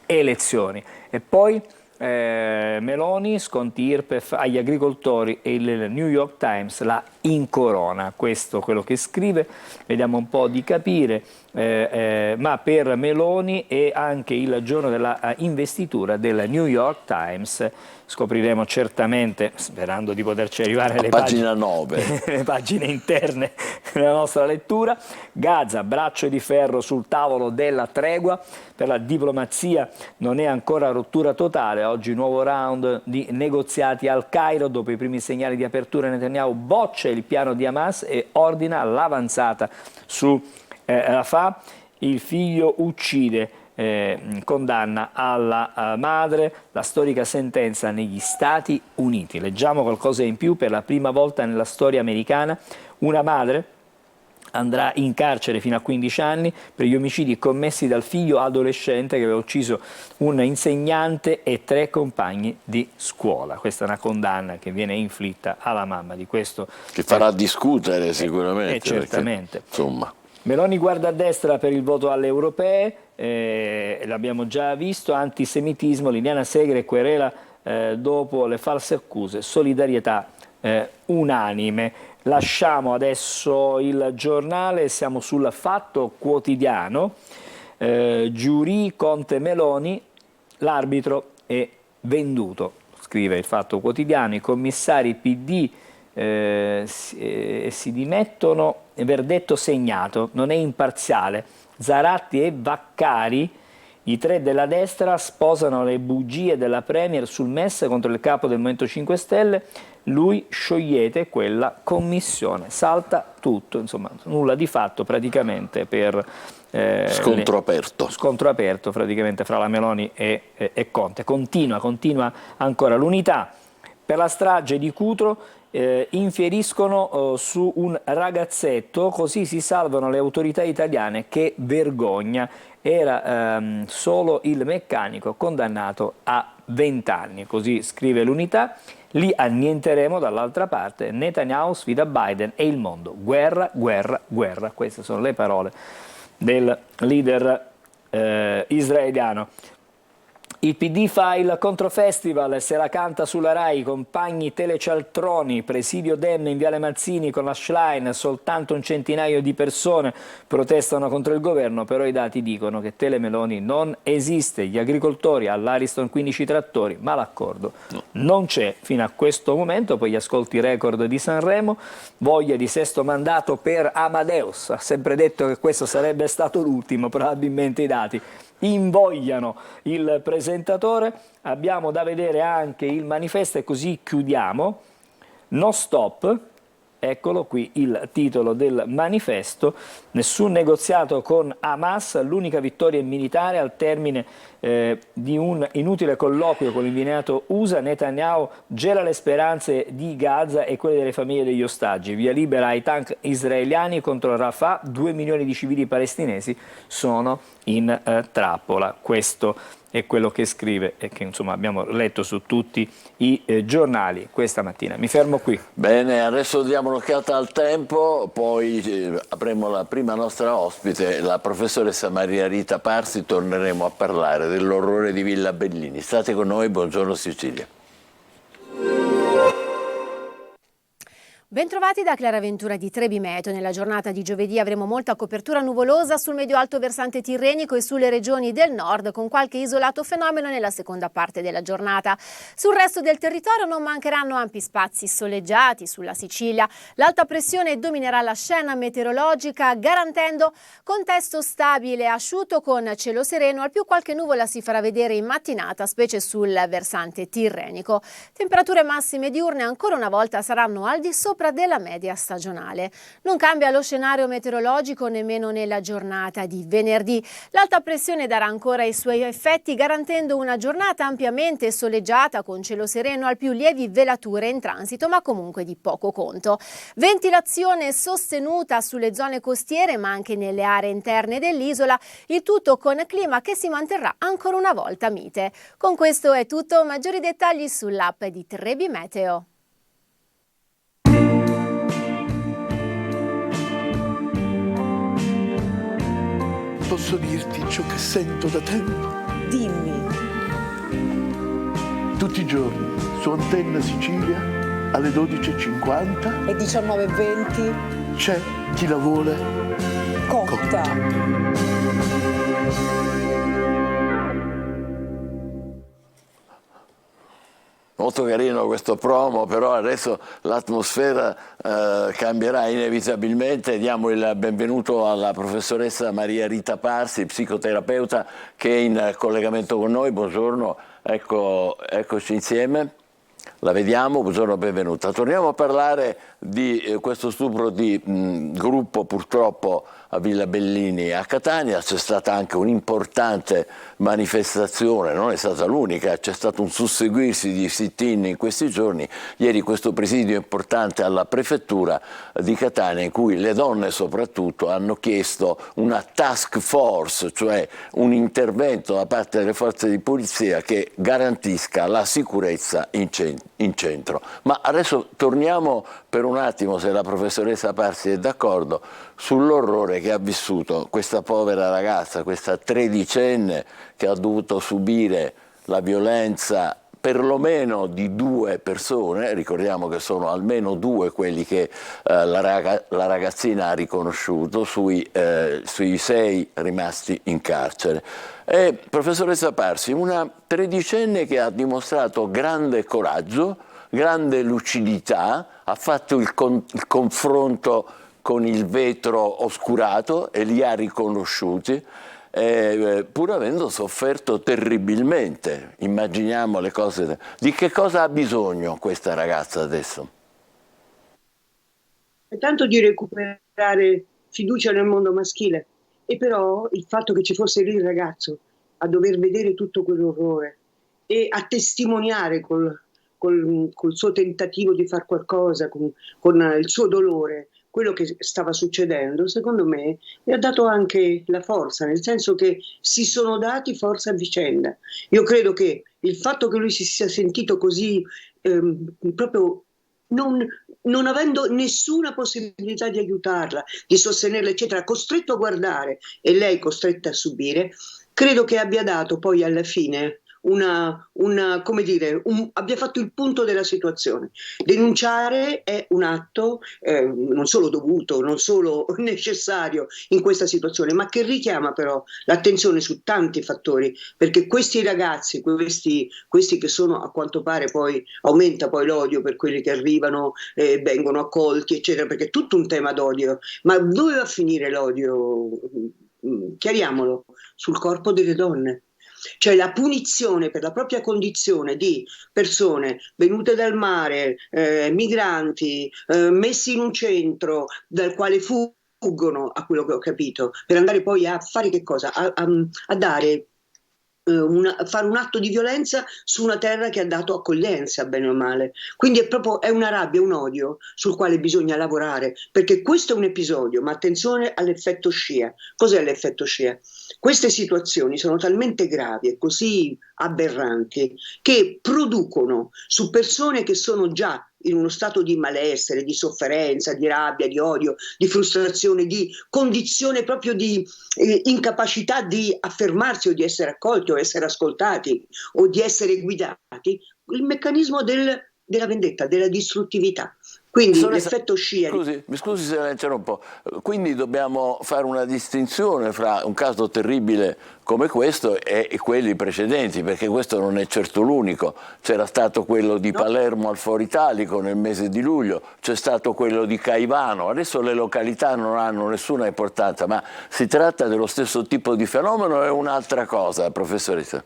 Speaker 2: elezioni. E poi Meloni, sconti IRPEF agli agricoltori e il New York Times la incorona. Questo è quello che scrive, vediamo un po' di capire, ma per Meloni è anche il giorno della investitura del New York Times. Scopriremo certamente, sperando di poterci arrivare alle
Speaker 1: pagina 9,
Speaker 2: le pagine interne della nostra lettura. Gaza, braccio di ferro sul tavolo della tregua. Per la diplomazia non è ancora rottura totale. Oggi nuovo round di negoziati al Cairo. Dopo i primi segnali di apertura, Netanyahu boccia il piano di Hamas e ordina l'avanzata su Rafah. Il figlio uccide. Condanna alla madre, la storica sentenza negli Stati Uniti. Leggiamo qualcosa in più. Per la prima volta nella storia americana una madre andrà in carcere fino a 15 anni per gli omicidi commessi dal figlio adolescente che aveva ucciso un insegnante e 3 compagni di scuola. Questa è una condanna che viene inflitta alla mamma di questo.
Speaker 1: Che farà discutere sicuramente.
Speaker 2: Certamente.
Speaker 1: Perché, insomma.
Speaker 2: Meloni guarda a destra per il voto alle europee, l'abbiamo già visto, antisemitismo, Liliana Segre querela dopo le false accuse, solidarietà unanime. Lasciamo adesso il Giornale, siamo sul Fatto Quotidiano, giurì Conte Meloni, l'arbitro è venduto, scrive il Fatto Quotidiano, i commissari PD si dimettono, verdetto segnato, non è imparziale. Zaratti e Vaccari, i 3 della destra, sposano le bugie della Premier sul MES contro il capo del Movimento 5 Stelle, lui sciogliete quella commissione, salta tutto, insomma nulla di fatto praticamente per
Speaker 1: scontro aperto
Speaker 2: praticamente fra la Meloni e Conte. Continua ancora l'Unità. Per la strage di Cutro infieriscono su un ragazzetto, così si salvano le autorità italiane, che vergogna, era solo il meccanico condannato a 20 anni, così scrive l'Unità. Li annienteremo dall'altra parte, Netanyahu sfida Biden e il mondo, guerra, guerra, guerra, queste sono le parole del leader israeliano. Il PD fa il controfestival, se la canta sulla Rai, compagni telecialtroni, presidio Dem in Viale Mazzini con la Schlein, soltanto un centinaio di persone protestano contro il governo, però i dati dicono che Telemeloni non esiste, gli agricoltori all'Ariston 15 trattori, ma l'accordo non c'è fino a questo momento. Poi gli ascolti record di Sanremo, voglia di 6º mandato per Amadeus, ha sempre detto che questo sarebbe stato l'ultimo, probabilmente i dati invogliano il presentatore. Abbiamo da vedere anche il manifesto e così chiudiamo. No stop, eccolo qui il titolo del manifesto, nessun negoziato con Hamas, l'unica vittoria militare al termine di un inutile colloquio con l'inviato USA. Netanyahu gela le speranze di Gaza e quelle delle famiglie degli ostaggi, via libera ai tank israeliani contro Rafah, 2 milioni di civili palestinesi sono in trappola. Questo è quello che scrive e che insomma abbiamo letto su tutti i giornali questa mattina. Mi fermo qui.
Speaker 1: Bene, adesso diamo un'occhiata al tempo, poi avremo la prima nostra ospite, la professoressa Maria Rita Parsi, torneremo a parlare dell'orrore di Villa Bellini. State con noi, buongiorno Sicilia.
Speaker 9: Bentrovati da Clara Ventura di Trebi Meteo. Nella giornata di giovedì avremo molta copertura nuvolosa sul medio-alto versante tirrenico e sulle regioni del nord, con qualche isolato fenomeno nella seconda parte della giornata. Sul resto del territorio non mancheranno ampi spazi soleggiati. Sulla Sicilia l'alta pressione dominerà la scena meteorologica, garantendo contesto stabile e asciutto con cielo sereno. Al più qualche nuvola si farà vedere in mattinata, specie sul versante tirrenico. Temperature massime diurne ancora una volta saranno al di sopra della media stagionale. Non cambia lo scenario meteorologico nemmeno nella giornata di venerdì. L'alta pressione darà ancora i suoi effetti, garantendo una giornata ampiamente soleggiata con cielo sereno, al più lievi velature in transito, ma comunque di poco conto. Ventilazione sostenuta sulle zone costiere, ma anche nelle aree interne dell'isola, il tutto con clima che si manterrà ancora una volta mite. Con questo è tutto, maggiori dettagli sull'app di Trebi Meteo.
Speaker 10: Posso dirti ciò che sento da tempo?
Speaker 11: Dimmi.
Speaker 10: Tutti i giorni su Antenna Sicilia alle 12:50
Speaker 11: e 19:20
Speaker 10: c'è chi la vuole cotta.
Speaker 1: Molto carino questo promo, però adesso l'atmosfera cambierà inevitabilmente. Diamo il benvenuto alla professoressa Maria Rita Parsi, psicoterapeuta, che è in collegamento con noi. Buongiorno, eccoci insieme. La vediamo, buongiorno, benvenuta. Torniamo a parlare di questo stupro di gruppo purtroppo a Villa Bellini a Catania. C'è stata anche un'importante manifestazione, non è stata l'unica, c'è stato un susseguirsi di sit-in in questi giorni. Ieri questo presidio importante alla prefettura di Catania, in cui le donne soprattutto hanno chiesto una task force, cioè un intervento da parte delle forze di polizia che garantisca la sicurezza in centro. Ma adesso torniamo per un attimo, se la professoressa Parsi è d'accordo, sull'orrore che ha vissuto questa povera ragazza, questa tredicenne che ha dovuto subire la violenza perlomeno di 2 persone. Ricordiamo che sono almeno 2 quelli che la ragazzina ha riconosciuto sui 6 rimasti in carcere. Professoressa Parsi, una tredicenne che ha dimostrato grande coraggio, grande lucidità, ha fatto il confronto con il vetro oscurato e li ha riconosciuti, pur avendo sofferto terribilmente. Immaginiamo le cose. Di che cosa ha bisogno questa ragazza adesso?
Speaker 12: Tanto di recuperare fiducia nel mondo maschile, e però il fatto che ci fosse lì il ragazzo a dover vedere tutto quell'orrore e a testimoniare col suo tentativo di far qualcosa, con il suo dolore, quello che stava succedendo, secondo me mi ha dato anche la forza, nel senso che si sono dati forza a vicenda. Io credo che il fatto che lui si sia sentito così proprio non avendo nessuna possibilità di aiutarla, di sostenerla, eccetera, costretto a guardare e lei costretta a subire, credo che abbia dato poi alla fine abbia fatto il punto della situazione. Denunciare è un atto non solo dovuto, non solo necessario in questa situazione, ma che richiama però l'attenzione su tanti fattori, perché questi ragazzi, questi che sono, a quanto pare, poi aumenta poi l'odio per quelli che arrivano, vengono accolti, eccetera, perché è tutto un tema d'odio. Ma dove va a finire l'odio? Chiariamolo, sul corpo delle donne. Cioè la punizione per la propria condizione di persone venute dal mare, migranti, messi in un centro dal quale fuggono, a quello che ho capito, per andare poi a fare che cosa? A dare fare un atto di violenza su una terra che ha dato accoglienza, bene o male. Quindi è una rabbia, un odio sul quale bisogna lavorare, perché questo è un episodio, ma attenzione all'effetto scia. Cos'è l'effetto scia? Queste situazioni sono talmente gravi e così aberranti che producono su persone che sono già in uno stato di malessere, di sofferenza, di rabbia, di odio, di frustrazione, di condizione proprio di incapacità di affermarsi o di essere accolti o essere ascoltati o di essere guidati, il meccanismo della vendetta, della distruttività. Quindi l'effetto scia.
Speaker 1: Mi scusi se la interrompo, quindi dobbiamo fare una distinzione fra un caso terribile come questo e quelli precedenti, perché questo non è certo l'unico. C'era stato quello di Palermo al Foro Italico nel mese di luglio, c'è stato quello di Caivano, adesso le località non hanno nessuna importanza, ma si tratta dello stesso tipo di fenomeno o è un'altra cosa, professoressa?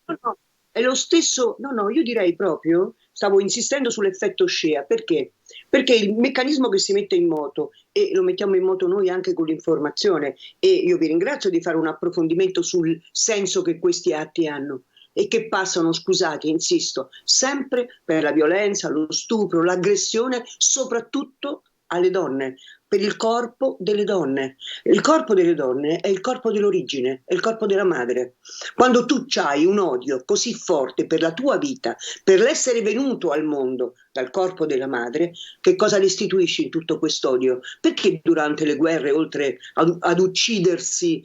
Speaker 12: No, è lo stesso, no, io direi proprio, stavo insistendo sull'effetto scia, perché? Perché il meccanismo che si mette in moto, e lo mettiamo in moto noi anche con l'informazione, e io vi ringrazio di fare un approfondimento sul senso che questi atti hanno, e che passano, scusate, insisto, sempre per la violenza, lo stupro, l'aggressione, soprattutto alle donne, per il corpo delle donne. Il corpo delle donne è il corpo dell'origine, è il corpo della madre. Quando tu hai un odio così forte per la tua vita, per l'essere venuto al mondo dal corpo della madre, che cosa restituisci in tutto quest'odio? Perché durante le guerre, oltre ad uccidersi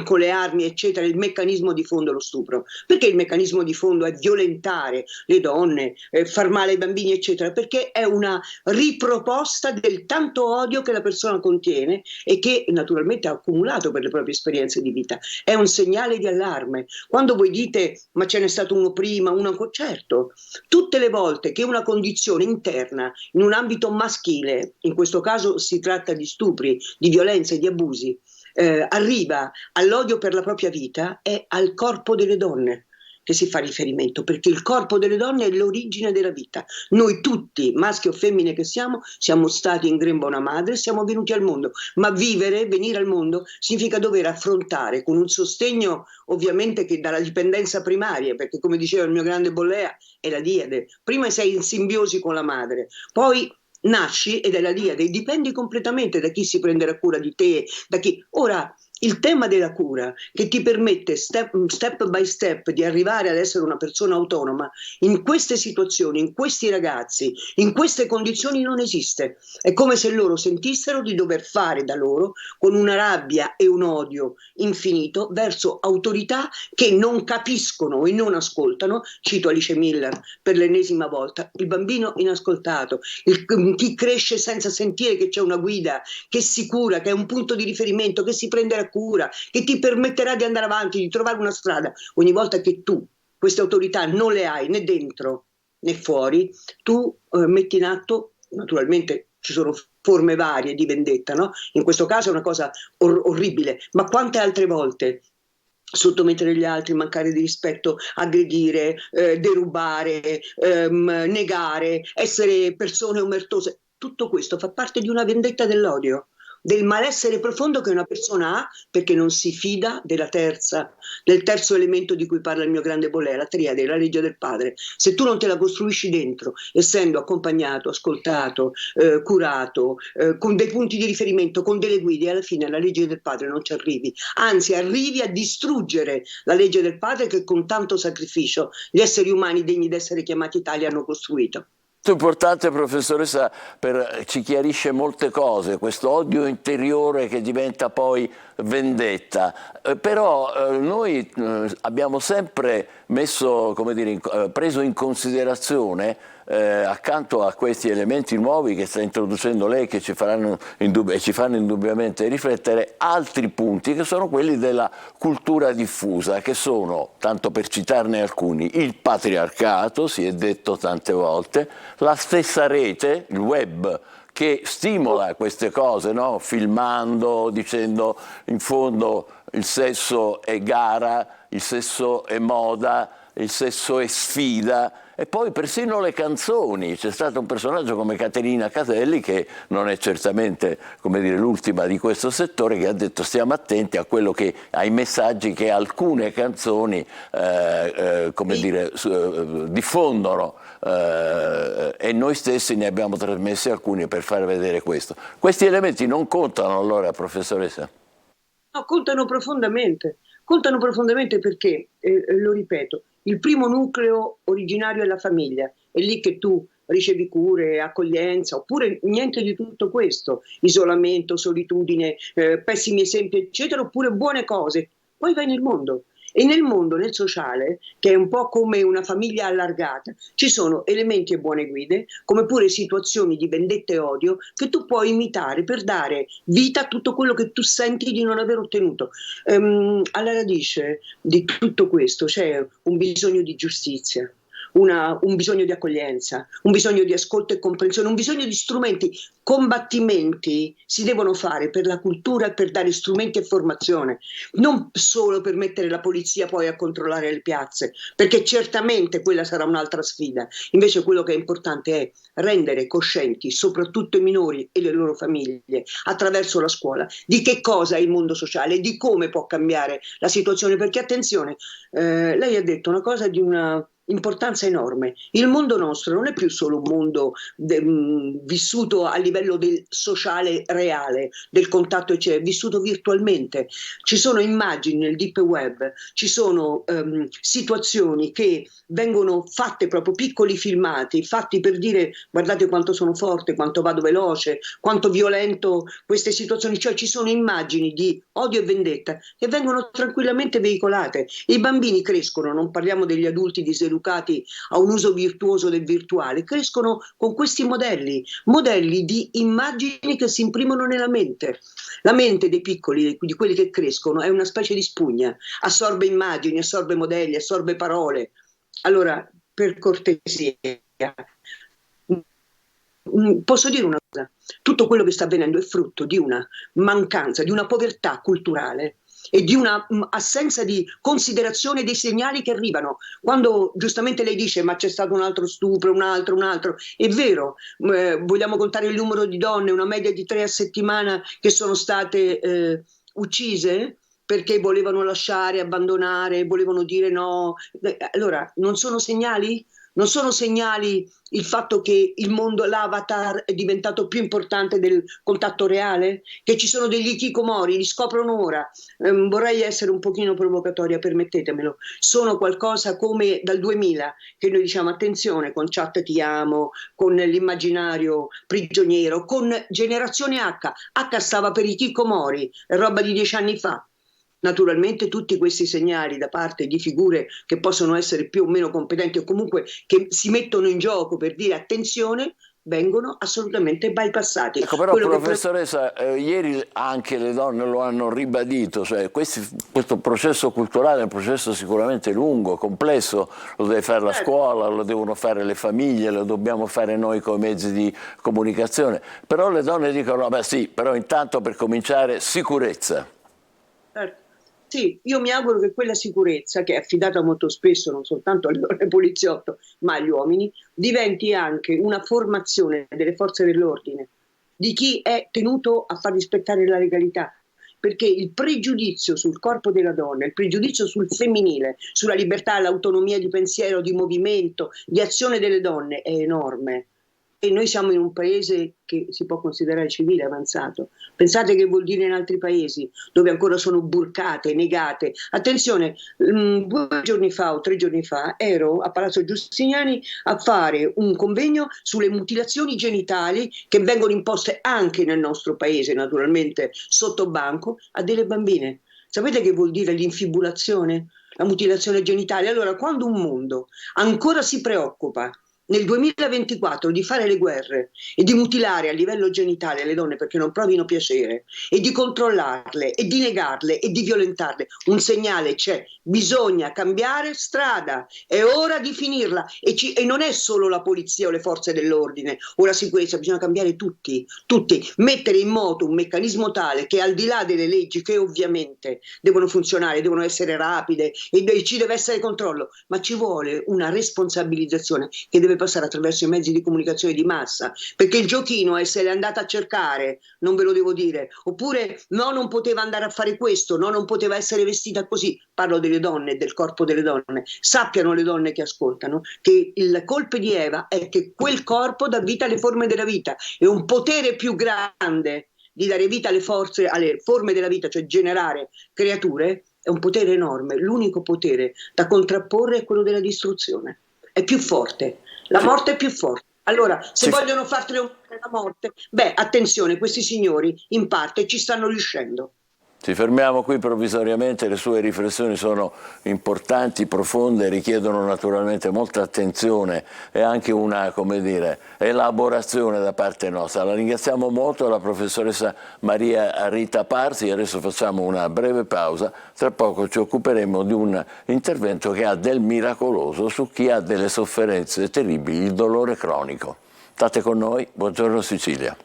Speaker 12: con le armi, eccetera, il meccanismo di fondo è lo stupro? Perché il meccanismo di fondo è violentare le donne, far male ai bambini, eccetera? Perché è una riproposta del tanto odio che la persona contiene e che naturalmente ha accumulato per le proprie esperienze di vita. È un segnale di allarme. Quando voi dite ma ce n'è stato uno prima, uno ancora, certo, tutte le volte che una condizione interna in un ambito maschile, in questo caso si tratta di stupri, di violenze, di abusi, arriva all'odio per la propria vita, è al corpo delle donne che si fa riferimento, perché il corpo delle donne è l'origine della vita. Noi tutti, maschi o femmine che siamo stati in grembo una madre, siamo venuti al mondo, ma venire al mondo significa dover affrontare con un sostegno ovviamente che dalla dipendenza primaria, perché come diceva il mio grande Bollea è la diade, prima sei in simbiosi con la madre, poi nasci ed è la diade, dipendi completamente da chi si prenderà cura di te, da chi. Ora, il tema della cura che ti permette step by step di arrivare ad essere una persona autonoma, in queste situazioni, in questi ragazzi, in queste condizioni non esiste. È come se loro sentissero di dover fare da loro con una rabbia e un odio infinito verso autorità che non capiscono e non ascoltano. Cito Alice Miller per l'ennesima volta, il bambino inascoltato, chi cresce senza sentire che c'è una guida, che si cura, che è un punto di riferimento, che si prenderà cura, che ti permetterà di andare avanti, di trovare una strada. Ogni volta che tu queste autorità non le hai né dentro né fuori, tu metti in atto, naturalmente ci sono forme varie di vendetta, no? In questo caso è una cosa orribile, ma quante altre volte sottomettere gli altri, mancare di rispetto, aggredire, derubare, negare, essere persone omertose, tutto questo fa parte di una vendetta dell'odio, del malessere profondo che una persona ha perché non si fida del terzo elemento di cui parla il mio grande Bollea, la triade, la legge del padre. Se tu non te la costruisci dentro, essendo accompagnato, ascoltato, curato, con dei punti di riferimento, con delle guide, alla fine alla legge del padre non ci arrivi, anzi arrivi a distruggere la legge del padre che con tanto sacrificio gli esseri umani degni di essere chiamati tali hanno costruito.
Speaker 1: Molto importante, professoressa, ci chiarisce molte cose, questo odio interiore che diventa poi vendetta, però noi abbiamo sempre messo, come dire, preso in considerazione accanto a questi elementi nuovi che sta introducendo lei, che ci fanno indubbiamente riflettere, altri punti che sono quelli della cultura diffusa, che sono, tanto per citarne alcuni, il patriarcato, si è detto tante volte, la stessa rete, il web, che stimola queste cose, no? Filmando, dicendo in fondo il sesso è gara, il sesso è moda, il sesso è sfida, e poi persino le canzoni. C'è stato un personaggio come Caterina Caselli, che non è certamente, come dire, l'ultima di questo settore, che ha detto stiamo attenti a quello che, ai messaggi che alcune canzoni come dire, diffondono, e noi stessi ne abbiamo trasmessi alcuni per far vedere questo. Questi elementi non contano allora, professoressa?
Speaker 12: No, contano profondamente perché, lo ripeto, il primo nucleo originario è la famiglia, è lì che tu ricevi cure, accoglienza, oppure niente di tutto questo, isolamento, solitudine, pessimi esempi, eccetera, oppure buone cose. Poi vai nel mondo E nel mondo, nel sociale, che è un po' come una famiglia allargata, ci sono elementi e buone guide, come pure situazioni di vendetta e odio che tu puoi imitare per dare vita a tutto quello che tu senti di non aver ottenuto. Alla radice di tutto questo c'è un bisogno di giustizia, un bisogno di accoglienza, un bisogno di ascolto e comprensione, un bisogno di strumenti. Combattimenti si devono fare per la cultura e per dare strumenti e formazione, non solo per mettere la polizia poi a controllare le piazze, perché certamente quella sarà un'altra sfida. Invece quello che è importante è rendere coscienti soprattutto i minori e le loro famiglie attraverso la scuola di che cosa è il mondo sociale e di come può cambiare la situazione, perché attenzione, lei ha detto una cosa di una importanza enorme. Il mondo nostro non è più solo un mondo vissuto a livello del sociale reale, del contatto, è vissuto virtualmente. Ci sono immagini nel deep web, ci sono situazioni che vengono fatte, proprio piccoli filmati, fatti per dire guardate quanto sono forte, quanto vado veloce, quanto violento queste situazioni, cioè ci sono immagini di odio e vendetta che vengono tranquillamente veicolate. I bambini crescono, non parliamo degli adulti diseducati a un uso virtuoso del virtuale, crescono con questi modelli di immagini che si imprimono nella mente. La mente dei piccoli, di quelli che crescono, è una specie di spugna, assorbe immagini, assorbe modelli, assorbe parole. Allora, per cortesia, posso dire una cosa: tutto quello che sta avvenendo è frutto di una mancanza, di una povertà culturale e di una assenza di considerazione dei segnali che arrivano. Quando giustamente lei dice ma c'è stato un altro stupro, un altro, è vero, vogliamo contare il numero di donne, una media di 3 a settimana che sono state uccise perché volevano lasciare, abbandonare, volevano dire no. Allora, non sono segnali? Non sono segnali il fatto che il mondo, l'avatar è diventato più importante del contatto reale? Che ci sono degli hikikomori, li scoprono ora. Vorrei essere un pochino provocatoria, permettetemelo. Sono qualcosa come dal 2000 che noi diciamo attenzione con chat ti amo, con l'immaginario prigioniero, con generazione H. H stava per i hikikomori, è roba di 10 anni fa. Naturalmente tutti questi segnali da parte di figure che possono essere più o meno competenti o comunque che si mettono in gioco per dire attenzione, vengono assolutamente bypassati.
Speaker 1: Ecco, però professoressa, ieri anche le donne lo hanno ribadito, cioè questo processo culturale è un processo sicuramente lungo, complesso, lo deve fare la scuola, lo devono fare le famiglie, lo dobbiamo fare noi con i mezzi di comunicazione, però le donne dicono, beh sì, però intanto per cominciare sicurezza.
Speaker 12: Sì, io mi auguro che quella sicurezza, che è affidata molto spesso non soltanto alle donne poliziotto, ma agli uomini, diventi anche una formazione delle forze dell'ordine, di chi è tenuto a far rispettare la legalità. Perché il pregiudizio sul corpo della donna, il pregiudizio sul femminile, sulla libertà, l'autonomia di pensiero, di movimento, di azione delle donne è enorme. E noi siamo in un paese che si può considerare civile, avanzato. Pensate che vuol dire in altri paesi, dove ancora sono burcate, negate. Attenzione, 2 giorni fa o 3 giorni fa ero a Palazzo Giustiniani a fare un convegno sulle mutilazioni genitali che vengono imposte anche nel nostro paese, naturalmente sotto banco, a delle bambine. Sapete che vuol dire l'infibulazione? La mutilazione genitale? Allora, quando un mondo ancora si preoccupa nel 2024 di fare le guerre e di mutilare a livello genitale le donne perché non provino piacere e di controllarle e di negarle e di violentarle, un segnale c'è, bisogna cambiare strada, è ora di finirla e non è solo la polizia o le forze dell'ordine o la sicurezza, bisogna cambiare tutti, mettere in moto un meccanismo tale che al di là delle leggi che ovviamente devono funzionare, devono essere rapide e ci deve essere controllo, ma ci vuole una responsabilizzazione che deve passare attraverso i mezzi di comunicazione di massa, perché il giochino è se l'è andata a cercare, non ve lo devo dire, oppure no, non poteva andare a fare questo, no, non poteva essere vestita così. Parlo delle donne, del corpo delle donne. Sappiano le donne che ascoltano che il colpo di Eva è che quel corpo dà vita alle forme della vita, e un potere più grande di dare vita alle forme della vita, cioè generare creature, è un potere enorme. L'unico potere da contrapporre è quello della distruzione, è più forte. La morte è più forte. Allora, se vogliono far trionfare la morte, beh, attenzione, questi signori in parte ci stanno riuscendo.
Speaker 1: Ci fermiamo qui provvisoriamente, le sue riflessioni sono importanti, profonde, richiedono naturalmente molta attenzione e anche una, come dire, elaborazione da parte nostra. La ringraziamo molto, la professoressa Maria Rita Parsi. Adesso facciamo una breve pausa, tra poco ci occuperemo di un intervento che ha del miracoloso su chi ha delle sofferenze terribili, il dolore cronico. State con noi, buongiorno Sicilia.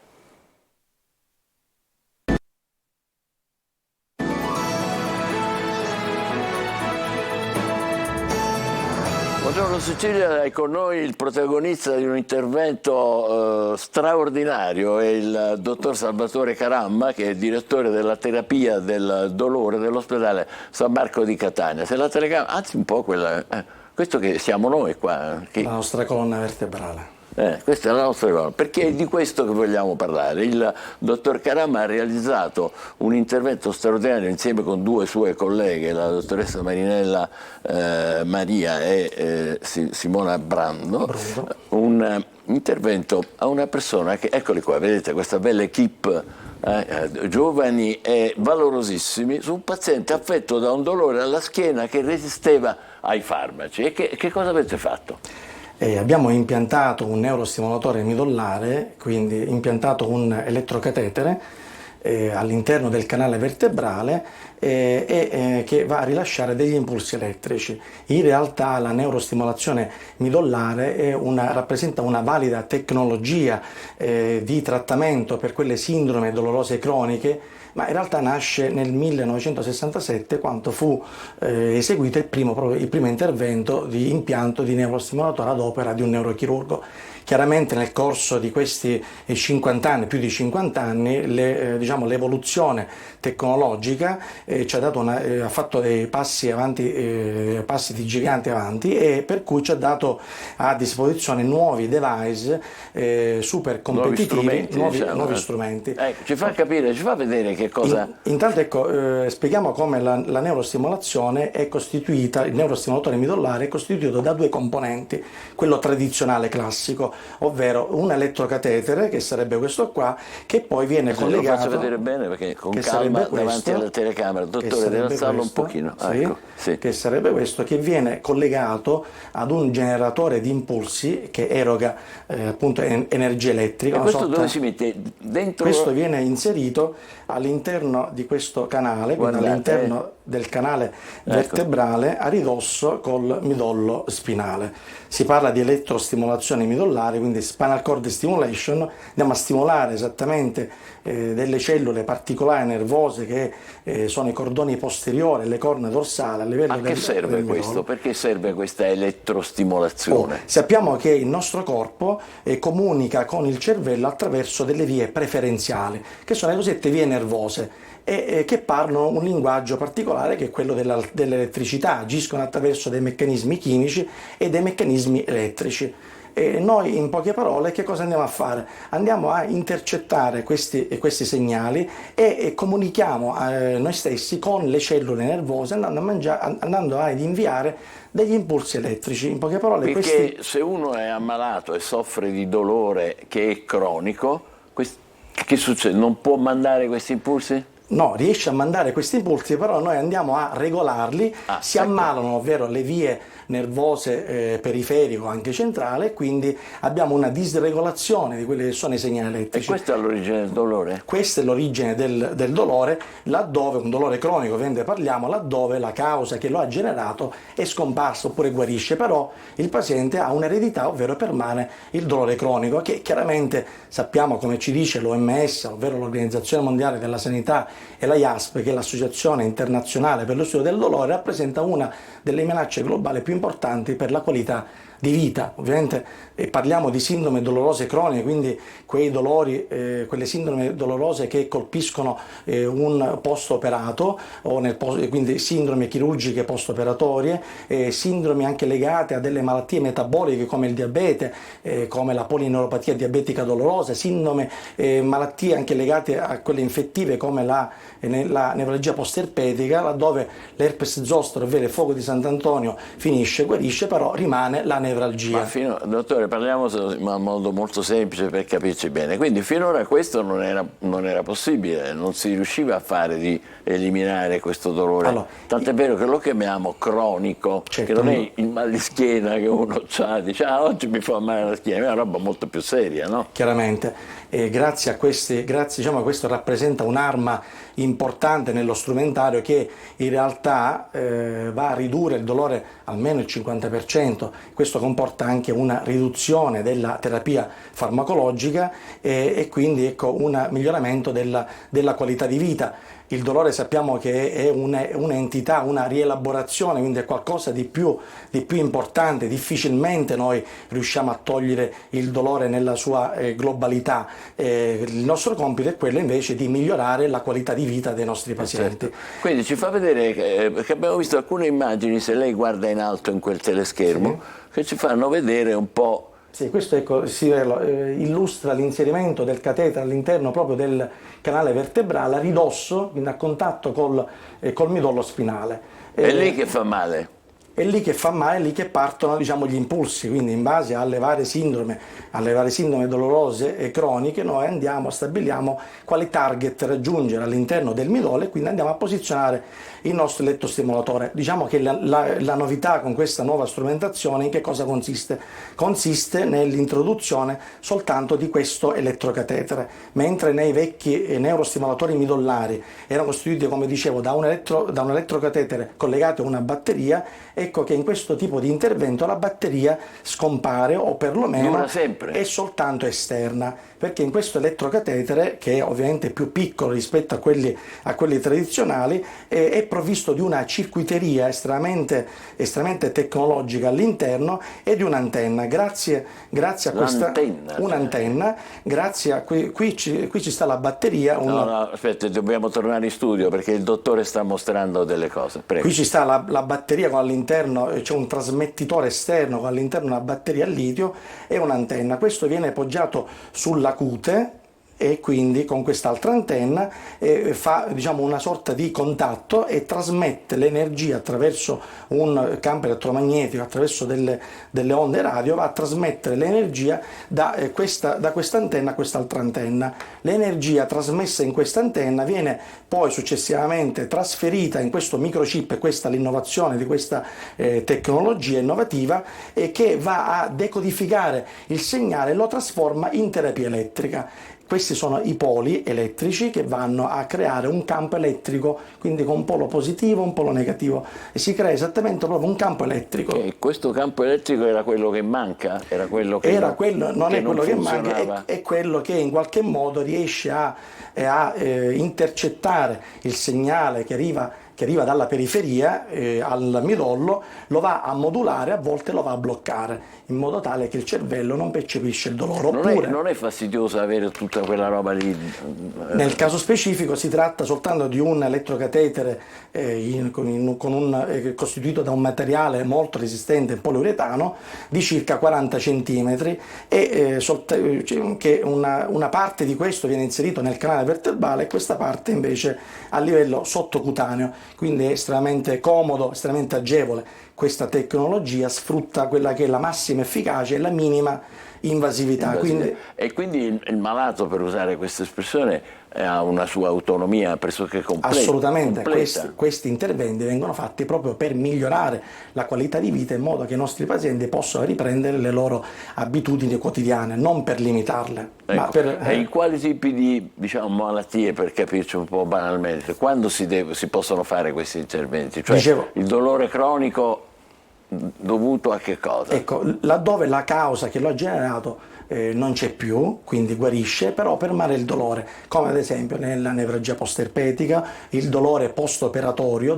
Speaker 1: Buongiorno Sicilia, è con noi il protagonista di un intervento straordinario, è il dottor Salvatore Caramma, che è direttore della terapia del dolore dell'ospedale San Marco di Catania. Se la telecamera, anzi un po' quella, questo che siamo noi qua.
Speaker 13: La nostra colonna vertebrale.
Speaker 1: Questa è la nostra cosa, perché è di questo che vogliamo parlare. Il dottor Caramma ha realizzato un intervento straordinario insieme con due sue colleghe, la dottoressa Marinella Maria e Simona Brando, un intervento a una persona che, eccoli qua, vedete questa bella equipe, giovani e valorosissimi, su un paziente affetto da un dolore alla schiena che resisteva ai farmaci. E che cosa avete fatto?
Speaker 13: Abbiamo impiantato un neurostimolatore midollare, quindi impiantato un elettrocatetere all'interno del canale vertebrale che va a rilasciare degli impulsi elettrici. In realtà la neurostimolazione midollare rappresenta una valida tecnologia di trattamento per quelle sindrome dolorose croniche, ma in realtà nasce nel 1967 quando ù eseguito il primo intervento di impianto di neurostimolatore ad opera di un neurochirurgo. Chiaramente nel corso di questi 50 anni, più di 50 anni, l'evoluzione tecnologica ha fatto dei passi di gigante avanti, e per cui ci ha dato a disposizione nuovi device super competitivi, nuovi strumenti.
Speaker 1: Ci fa capire, ci fa vedere che cosa...
Speaker 13: Intanto spieghiamo come la neurostimolazione è costituita, il neurostimolatore midollare è costituito da due componenti, quello tradizionale classico, ovvero un elettrocatetere, che sarebbe questo qua, che poi viene collegato...
Speaker 1: Lo faccio vedere bene perché con calma davanti alla telecamera, dottore deve alzarlo un pochino.
Speaker 13: Sì. Che sarebbe questo, che viene collegato ad un generatore di impulsi che eroga appunto energia elettrica.
Speaker 1: E questo dove si mette? Dentro?
Speaker 13: Questo viene inserito all'interno di questo canale, quindi all'interno del canale vertebrale, a ridosso col midollo spinale. Si parla di elettrostimolazione midollare, quindi spinal cord stimulation. Andiamo a stimolare esattamente delle cellule particolari nervose che sono i cordoni posteriori, le corna dorsali a livello
Speaker 1: A che serve questo? Perché serve questa elettrostimolazione?
Speaker 13: Sappiamo che il nostro corpo comunica con il cervello attraverso delle vie preferenziali, che sono le cosiddette vie nervose, e che parlano un linguaggio particolare che è quello dell'elettricità, agiscono attraverso dei meccanismi chimici e dei meccanismi elettrici. E noi, in poche parole, che cosa andiamo a fare? Andiamo a intercettare questi segnali e comunichiamo noi stessi con le cellule nervose, andando ad inviare degli impulsi elettrici. In poche parole,
Speaker 1: perché se uno è ammalato e soffre di dolore che è cronico, che succede? Non può mandare questi impulsi?
Speaker 13: No, riesce a mandare questi impulsi, però noi andiamo a regolarli, si ammalano, ovvero le vie nervose periferiche o anche centrale, quindi abbiamo una disregolazione di quelli che sono i segnali elettrici.
Speaker 1: E questa è l'origine del dolore?
Speaker 13: Questa è l'origine del dolore, laddove un dolore cronico, ovviamente parliamo, laddove la causa che lo ha generato è scomparsa oppure guarisce, però il paziente ha un'eredità, ovvero permane il dolore cronico, che chiaramente sappiamo, come ci dice l'OMS, ovvero l'Organizzazione Mondiale della Sanità, e la IASP, che è l'Associazione Internazionale per lo Studio del Dolore, rappresenta una delle minacce globali più importanti per la qualità di vita. Ovviamente parliamo di sindrome dolorose croniche, quindi quei dolori, quelle sindrome dolorose che colpiscono un post-operato, quindi sindrome chirurgiche post-operatorie, sindromi anche legate a delle malattie metaboliche come il diabete, come la polineuropatia diabetica dolorosa, malattie anche legate a quelle infettive come la neuralgia post-erpetica, laddove l'herpes zoster, ovvero il fuoco di Sant'Antonio, guarisce, però rimane la nevralgia.
Speaker 1: Dottore, parliamo in modo molto semplice per capirci bene. Quindi finora questo non era possibile, non si riusciva a fare di eliminare questo dolore. Allora, tant'è vero che lo chiamiamo cronico, certo, che non è il mal di schiena che uno ha, dice oggi mi fa male la schiena, è una roba molto più seria, no?
Speaker 13: Chiaramente. Grazie a questo rappresenta un'arma importante nello strumentario che in realtà va a ridurre il dolore almeno il 50%. Questo comporta anche una riduzione della terapia farmacologica e quindi ecco, un miglioramento della qualità di vita. Il dolore sappiamo che è un'entità, una rielaborazione, quindi è qualcosa di più importante. Difficilmente noi riusciamo a togliere il dolore nella sua globalità. Il nostro compito è quello invece di migliorare la qualità di vita dei nostri pazienti.
Speaker 1: Certo. Quindi ci fa vedere che abbiamo visto alcune immagini, se lei guarda in alto in quel teleschermo, che ci fanno vedere un po'.
Speaker 13: Sì, questo illustra l'inserimento del catetere all'interno proprio del canale vertebrale a ridosso, quindi a contatto col midollo spinale.
Speaker 1: È lì che fa male?
Speaker 13: È lì che fa male, è lì che partono gli impulsi, quindi in base alle varie sindrome dolorose e croniche noi stabiliamo quali target raggiungere all'interno del midollo e quindi andiamo a posizionare il nostro elettrostimolatore. Diciamo che la novità con questa nuova strumentazione in che cosa consiste? Consiste nell'introduzione soltanto di questo elettrocatetere, mentre nei vecchi neurostimolatori midollari erano costituiti, come dicevo, da un elettrocatetere collegato a una batteria. Ecco che in questo tipo di intervento la batteria scompare o perlomeno è soltanto esterna, perché in questo elettrocatetere, che è ovviamente più piccolo rispetto a quelli tradizionali, è provvisto di una circuiteria estremamente tecnologica all'interno e di un'antenna. Grazie a questa un'antenna, qui ci sta la batteria.
Speaker 1: No, aspetta, dobbiamo tornare in studio perché il dottore sta mostrando delle cose. Prego.
Speaker 13: Qui ci sta la batteria con all'interno, c'è un trasmettitore esterno con all'interno una batteria a litio e un'antenna. Questo viene poggiato sulla cute e quindi con quest'altra antenna fa una sorta di contatto e trasmette l'energia attraverso un campo elettromagnetico, attraverso delle onde radio, va a trasmettere l'energia da questa antenna a quest'altra antenna. L'energia trasmessa in questa antenna viene poi successivamente trasferita in questo microchip, e questa è l'innovazione di questa tecnologia innovativa, che va a decodificare il segnale e lo trasforma in terapia elettrica. Questi sono i poli elettrici che vanno a creare un campo elettrico, quindi con un polo positivo e un polo negativo, e si crea esattamente proprio un campo elettrico.
Speaker 1: E questo campo elettrico era quello che manca? Era quello che
Speaker 13: non è quello che manca, è quello che in qualche modo riesce a intercettare il segnale che arriva dalla periferia al midollo, lo va a modulare, a volte lo va a bloccare, in modo tale che il cervello non percepisce il dolore.
Speaker 1: Non è fastidioso avere tutta quella roba lì?
Speaker 13: Nel caso specifico si tratta soltanto di un elettrocatetere costituito da un materiale molto resistente, il poliuretano, di circa 40 cm e che una parte di questo viene inserito nel canale vertebrale e questa parte invece a livello sottocutaneo. Quindi è estremamente comodo, estremamente agevole. Questa tecnologia sfrutta quella che è la massima efficacia e la minima invasività.
Speaker 1: E quindi il malato, per usare questa espressione, ha una sua autonomia pressoché completa?
Speaker 13: Assolutamente, questi interventi vengono fatti proprio per migliorare la qualità di vita in modo che i nostri pazienti possano riprendere le loro abitudini quotidiane, non per limitarle.
Speaker 1: Ecco. E in quali tipi di malattie, per capirci un po' banalmente, quando si possono fare questi interventi? Cioè il dolore cronico dovuto a che cosa?
Speaker 13: Ecco, laddove la causa che lo ha generato non c'è più, quindi guarisce, però permane il dolore, come ad esempio nella nevralgia post-erpetica, il dolore post-operatorio,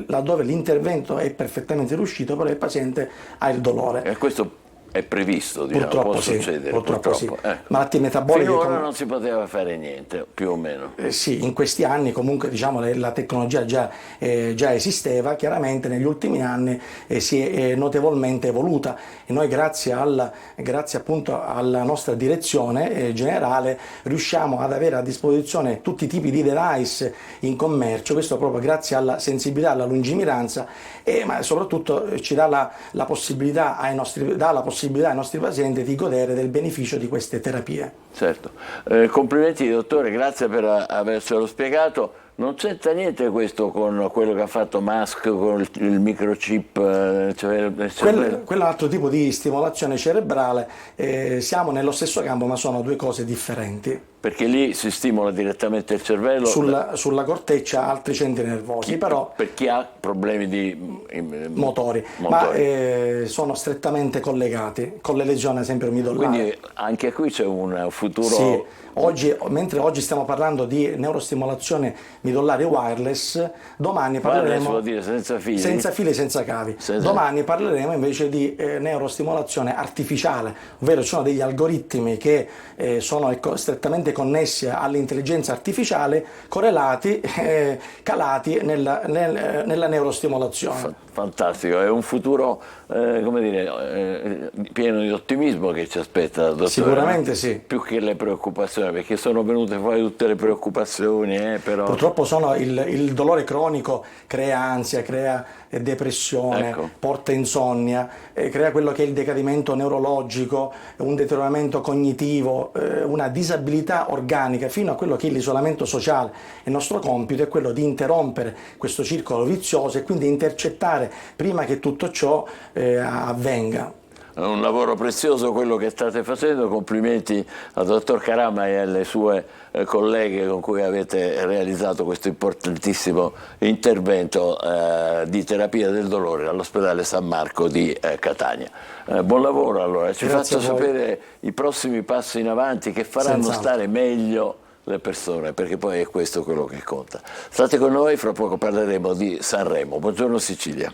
Speaker 13: laddove l'intervento è perfettamente riuscito, però il paziente ha il dolore.
Speaker 1: E questo È previsto, diciamo,
Speaker 13: Purtroppo
Speaker 1: può
Speaker 13: sì,
Speaker 1: succedere.
Speaker 13: purtroppo sì. Malattie metaboliche.
Speaker 1: Finora non si poteva fare niente, più o meno.
Speaker 13: Sì, in questi anni comunque diciamo la tecnologia già esisteva, chiaramente negli ultimi anni si è notevolmente evoluta e noi grazie appunto alla nostra direzione generale riusciamo ad avere a disposizione tutti i tipi di device in commercio, questo proprio grazie alla sensibilità, alla lungimiranza ma soprattutto ci dà la possibilità ai nostri pazienti di godere del beneficio di queste terapie.
Speaker 1: Certo, complimenti dottore, grazie per avercelo spiegato. Non c'entra niente questo con quello che ha fatto Musk con il microchip nel cervello?
Speaker 13: Quello è un altro tipo di stimolazione cerebrale, siamo nello stesso campo ma sono due cose differenti.
Speaker 1: Perché lì si stimola direttamente il cervello?
Speaker 13: Sulla corteccia, altri centri nervosi, però
Speaker 1: per chi ha problemi di
Speaker 13: motori. Ma sono strettamente collegati con le lesioni, ad esempio midollare.
Speaker 1: Quindi anche qui c'è un futuro...
Speaker 13: Sì. Mentre oggi stiamo parlando di neurostimolazione midollare wireless, domani parleremo...
Speaker 1: Wireless vuol dire senza fili?
Speaker 13: Senza fili, senza cavi. Domani parleremo invece di neurostimolazione artificiale, ovvero ci sono degli algoritmi che sono strettamente connessi all'intelligenza artificiale, correlati, calati nella neurostimolazione.
Speaker 1: Fantastico, è un futuro come dire, pieno di ottimismo che ci aspetta, dottore.
Speaker 13: Sicuramente sì.
Speaker 1: Più che le preoccupazioni, perché sono venute fuori tutte le preoccupazioni. Però...
Speaker 13: Purtroppo il dolore cronico crea ansia, crea depressione, porta insonnia, crea quello che è il decadimento neurologico, un deterioramento cognitivo, una disabilità organica, fino a quello che è l'isolamento sociale. Il nostro compito è quello di interrompere questo circolo vizioso e quindi intercettare prima che tutto ciò avvenga.
Speaker 1: È un lavoro prezioso quello che state facendo, complimenti al dottor Carama e alle sue colleghe con cui avete realizzato questo importantissimo intervento di terapia del dolore all'ospedale San Marco di Catania. Buon lavoro allora, ci faccia sapere i prossimi passi in avanti che faranno stare meglio le persone, perché poi è questo quello che conta. State con noi, fra poco parleremo di Sanremo. Buongiorno Sicilia.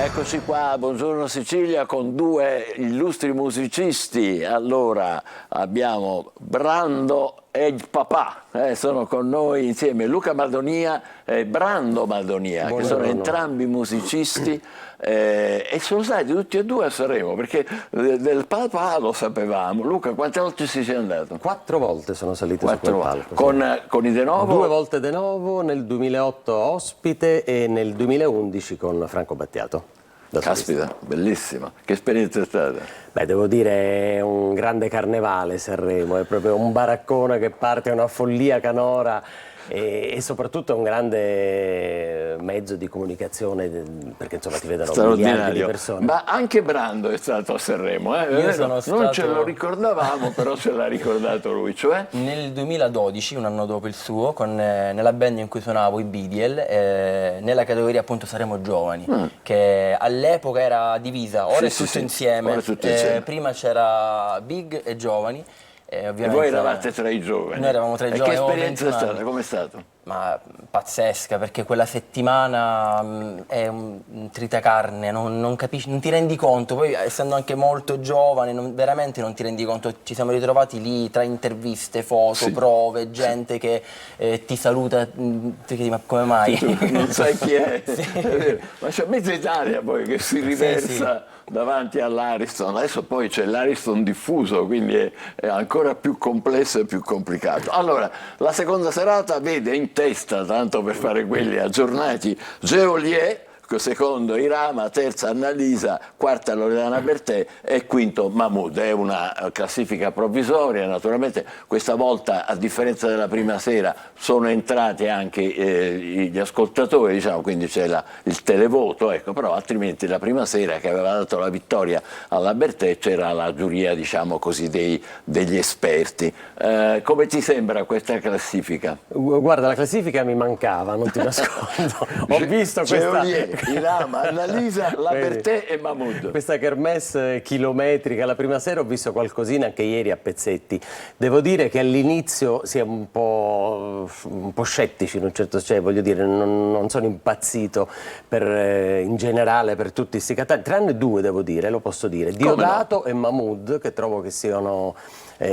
Speaker 1: Eccoci qua, buongiorno Sicilia, con due illustri musicisti. Allora abbiamo Brando e il papà, sono con noi insieme Luca Madonia e Brando Madonia, che sono entrambi musicisti e sono stati tutti e due a Sanremo, perché del papà lo sapevamo. Luca, quante volte ci sei andato?
Speaker 14: 4 volte sono salito su quel palco.
Speaker 1: Con i De Novo?
Speaker 14: 2 volte De Novo, nel 2008 ospite e nel 2011 con Franco Battiato.
Speaker 1: Caspita, bellissima. Che esperienza è stata?
Speaker 14: Beh, devo dire è un grande carnevale Sanremo, è proprio un baraccone che parte, è una follia canora e soprattutto è un grande mezzo di comunicazione perché insomma ti vedono miliardi di persone.
Speaker 1: Ma anche Brando è stato a Sanremo, non ce lo ricordavamo, però ce l'ha ricordato lui, cioè?
Speaker 15: Nel 2012, un anno dopo il suo, nella band in cui suonavo, i Bidiel, nella categoria appunto Sanremo Giovani, che all'epoca era divisa, ora è tutto insieme, prima c'era Big e Giovani.
Speaker 1: E voi eravate tra i giovani?
Speaker 15: Noi eravamo tra i giovani.
Speaker 1: E che esperienza è stata? Com'è stato?
Speaker 15: Ma pazzesca, perché quella settimana è un tritacarne, non capisci, non ti rendi conto, poi essendo anche molto giovane veramente non ti rendi conto. Ci siamo ritrovati lì tra interviste, foto, prove, gente che ti saluta, ti chiedi ma come mai?
Speaker 1: Non sai chi è, è vero. Ma c'è mezza Italia poi che si riversa davanti all'Ariston. Adesso poi c'è l'Ariston diffuso, quindi è ancora più complesso e più complicato. Allora, la seconda serata vede in testa, tanto per fare quelli aggiornati, Geolier, secondo Irama, terza Annalisa, quarta Loredana Bertè e quinto Mahmood. È una classifica provvisoria, naturalmente questa volta, a differenza della prima sera, sono entrati anche gli ascoltatori, diciamo, quindi c'è il televoto, ecco, però altrimenti la prima sera, che aveva dato la vittoria alla Bertè, c'era la giuria, diciamo così, degli esperti. Come ti sembra questa classifica?
Speaker 14: Guarda, la classifica mi mancava, non ti nascondo. Ho visto
Speaker 1: Irama, Annalisa, Labertè e Mahmood.
Speaker 14: Questa kermesse chilometrica, la prima sera ho visto qualcosina anche ieri a pezzetti. Devo dire che all'inizio si è un po' scettici, in un certo senso, voglio dire, non sono impazzito in generale per tutti questi cantati, tranne due devo dire, lo posso dire, Diodato e Mahmood, che trovo che siano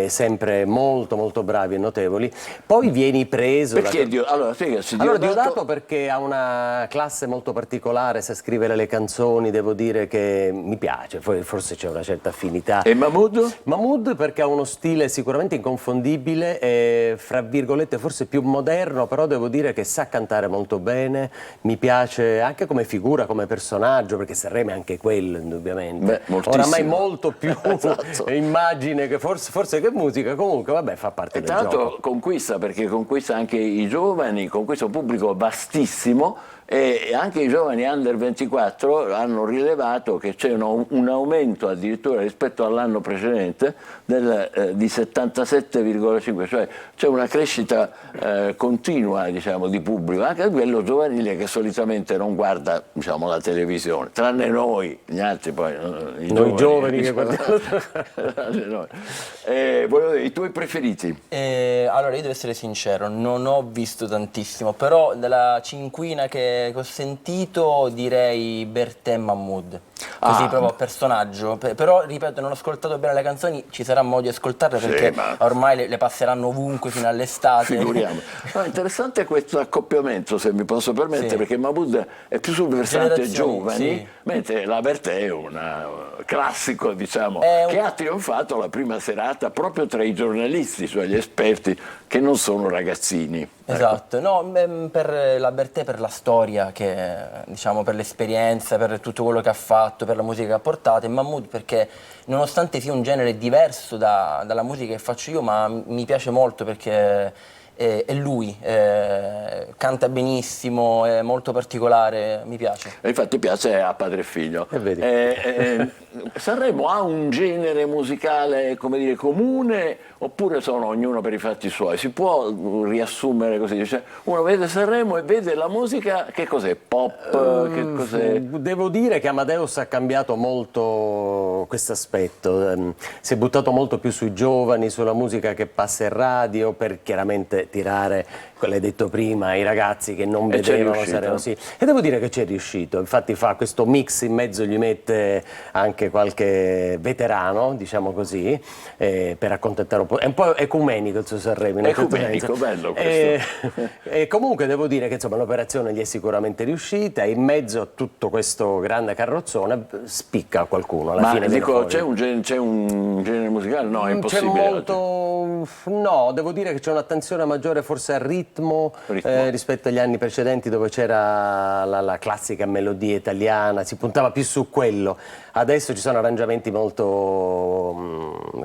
Speaker 14: sempre molto molto bravi e notevoli. Poi vieni preso
Speaker 1: perché
Speaker 14: Diodato perché ha una classe molto particolare, sa scrivere le canzoni, devo dire che mi piace, forse c'è una certa affinità.
Speaker 1: E Mahmood?
Speaker 14: Mahmood perché ha uno stile sicuramente inconfondibile e fra virgolette forse più moderno, però devo dire che sa cantare molto bene, mi piace anche come figura, come personaggio, perché Sanremo è anche quello indubbiamente. Oramai molto più esatto. Immagine che forse che musica, comunque vabbè, fa parte del gioco.
Speaker 1: Tra l'altro conquista, perché conquista anche i giovani, conquista un pubblico vastissimo, e anche i giovani under 24 hanno rilevato che c'è un aumento addirittura rispetto all'anno precedente di 77,5, cioè c'è una crescita continua, diciamo, di pubblico, anche quello giovanile che solitamente non guarda, diciamo, la televisione, tranne noi, gli altri poi
Speaker 14: noi giovani che guardiamo.
Speaker 1: Volevo dire, i tuoi preferiti?
Speaker 15: Allora io devo essere sincero, non ho visto tantissimo, però della cinquina che ho sentito direi Bertè e Mahmood, così proprio personaggio, però ripeto non ho ascoltato bene le canzoni, ci sarà modo di ascoltarle perché ormai le passeranno ovunque fino all'estate.
Speaker 1: Figuriamo. Interessante questo accoppiamento, se mi posso permettere, perché Mahmood è più sul versante giovani, mentre la Bertè è un classico, diciamo, che ha trionfato la prima serata proprio tra i giornalisti, cioè gli esperti che non sono ragazzini.
Speaker 15: Esatto, no, per la Bertè, per la storia, che, diciamo, per l'esperienza, per tutto quello che ha fatto, per la musica che ha portato, e Mahmood perché nonostante sia un genere diverso dalla musica che faccio io, ma mi piace molto perché è lui, canta benissimo, è molto particolare, mi piace.
Speaker 1: E infatti piace a padre e figlio. Sanremo ha un genere musicale, come dire, comune, oppure sono ognuno per i fatti suoi? Si può riassumere così? Cioè, uno vede Sanremo e vede la musica, che cos'è? Pop? Che cos'è?
Speaker 14: Devo dire che Amadeus ha cambiato molto questo aspetto, si è buttato molto più sui giovani, sulla musica che passa in radio, per chiaramente tirare, come hai detto prima, i ragazzi che non vedevano Sanremo. Sì. E devo dire che ci è riuscito, infatti fa questo mix, in mezzo gli mette anche qualche veterano, diciamo così, per accontentare un po'. È un po' ecumenico il suo Sanremo.
Speaker 1: Ecumenico, bello questo.
Speaker 14: E comunque devo dire che insomma l'operazione gli è sicuramente riuscita, e in mezzo a tutto questo grande carrozzone spicca qualcuno alla fine.
Speaker 1: Dico, c'è un genere musicale? No, è impossibile.
Speaker 14: C'è molto... No, devo dire che c'è un'attenzione maggiore forse al ritmo. Rispetto agli anni precedenti, dove c'era la classica melodia italiana, si puntava più su quello. Adesso ci sono arrangiamenti molto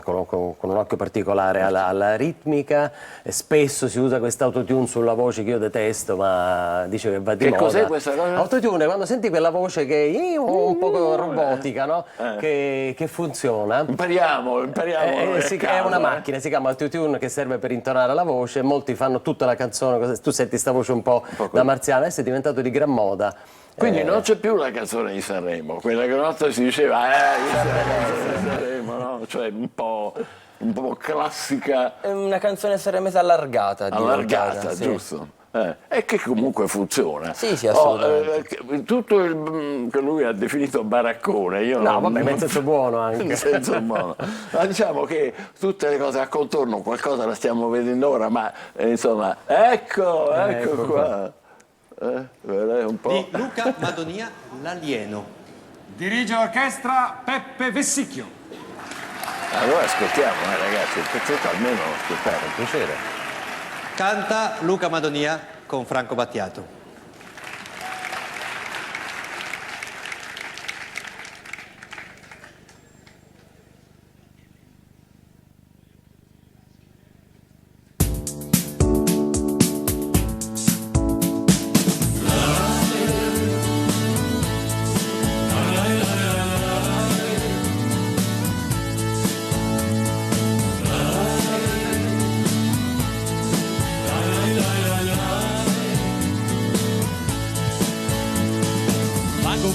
Speaker 14: con un occhio particolare alla ritmica, e spesso si usa quest'autotune sulla voce che io detesto, ma dice che va di moda.
Speaker 1: Che cos'è questa cosa?
Speaker 14: Autotune, quando senti quella voce che è un po' robotica, no? Che funziona.
Speaker 1: Impariamo.
Speaker 14: È una macchina, si chiama autotune, che serve per intonare la voce. Molti fanno tutta la canzone, tu senti sta voce un po' da marziana, adesso è diventato di gran moda.
Speaker 1: Quindi non c'è più la canzone di Sanremo, quella che una volta si diceva Sanremo, no? Cioè un po' classica.
Speaker 15: È una canzone sanremese allargata.
Speaker 1: Allargata, giusto. E che comunque funziona.
Speaker 15: Sì, assolutamente.
Speaker 1: Tutto che lui ha definito baraccone, io
Speaker 14: vabbè, in senso buono anche.
Speaker 1: In senso buono. Ma diciamo che tutte le cose a contorno, qualcosa la stiamo vedendo ora, ma insomma, ecco qua. Un po'.
Speaker 16: Di Luca Madonia, L'alieno.
Speaker 17: Dirige l'orchestra Peppe Vessicchio.
Speaker 1: Allora ascoltiamo, ragazzi, il pezzetto almeno ascoltare, un piacere.
Speaker 16: Canta Luca Madonia con Franco Battiato.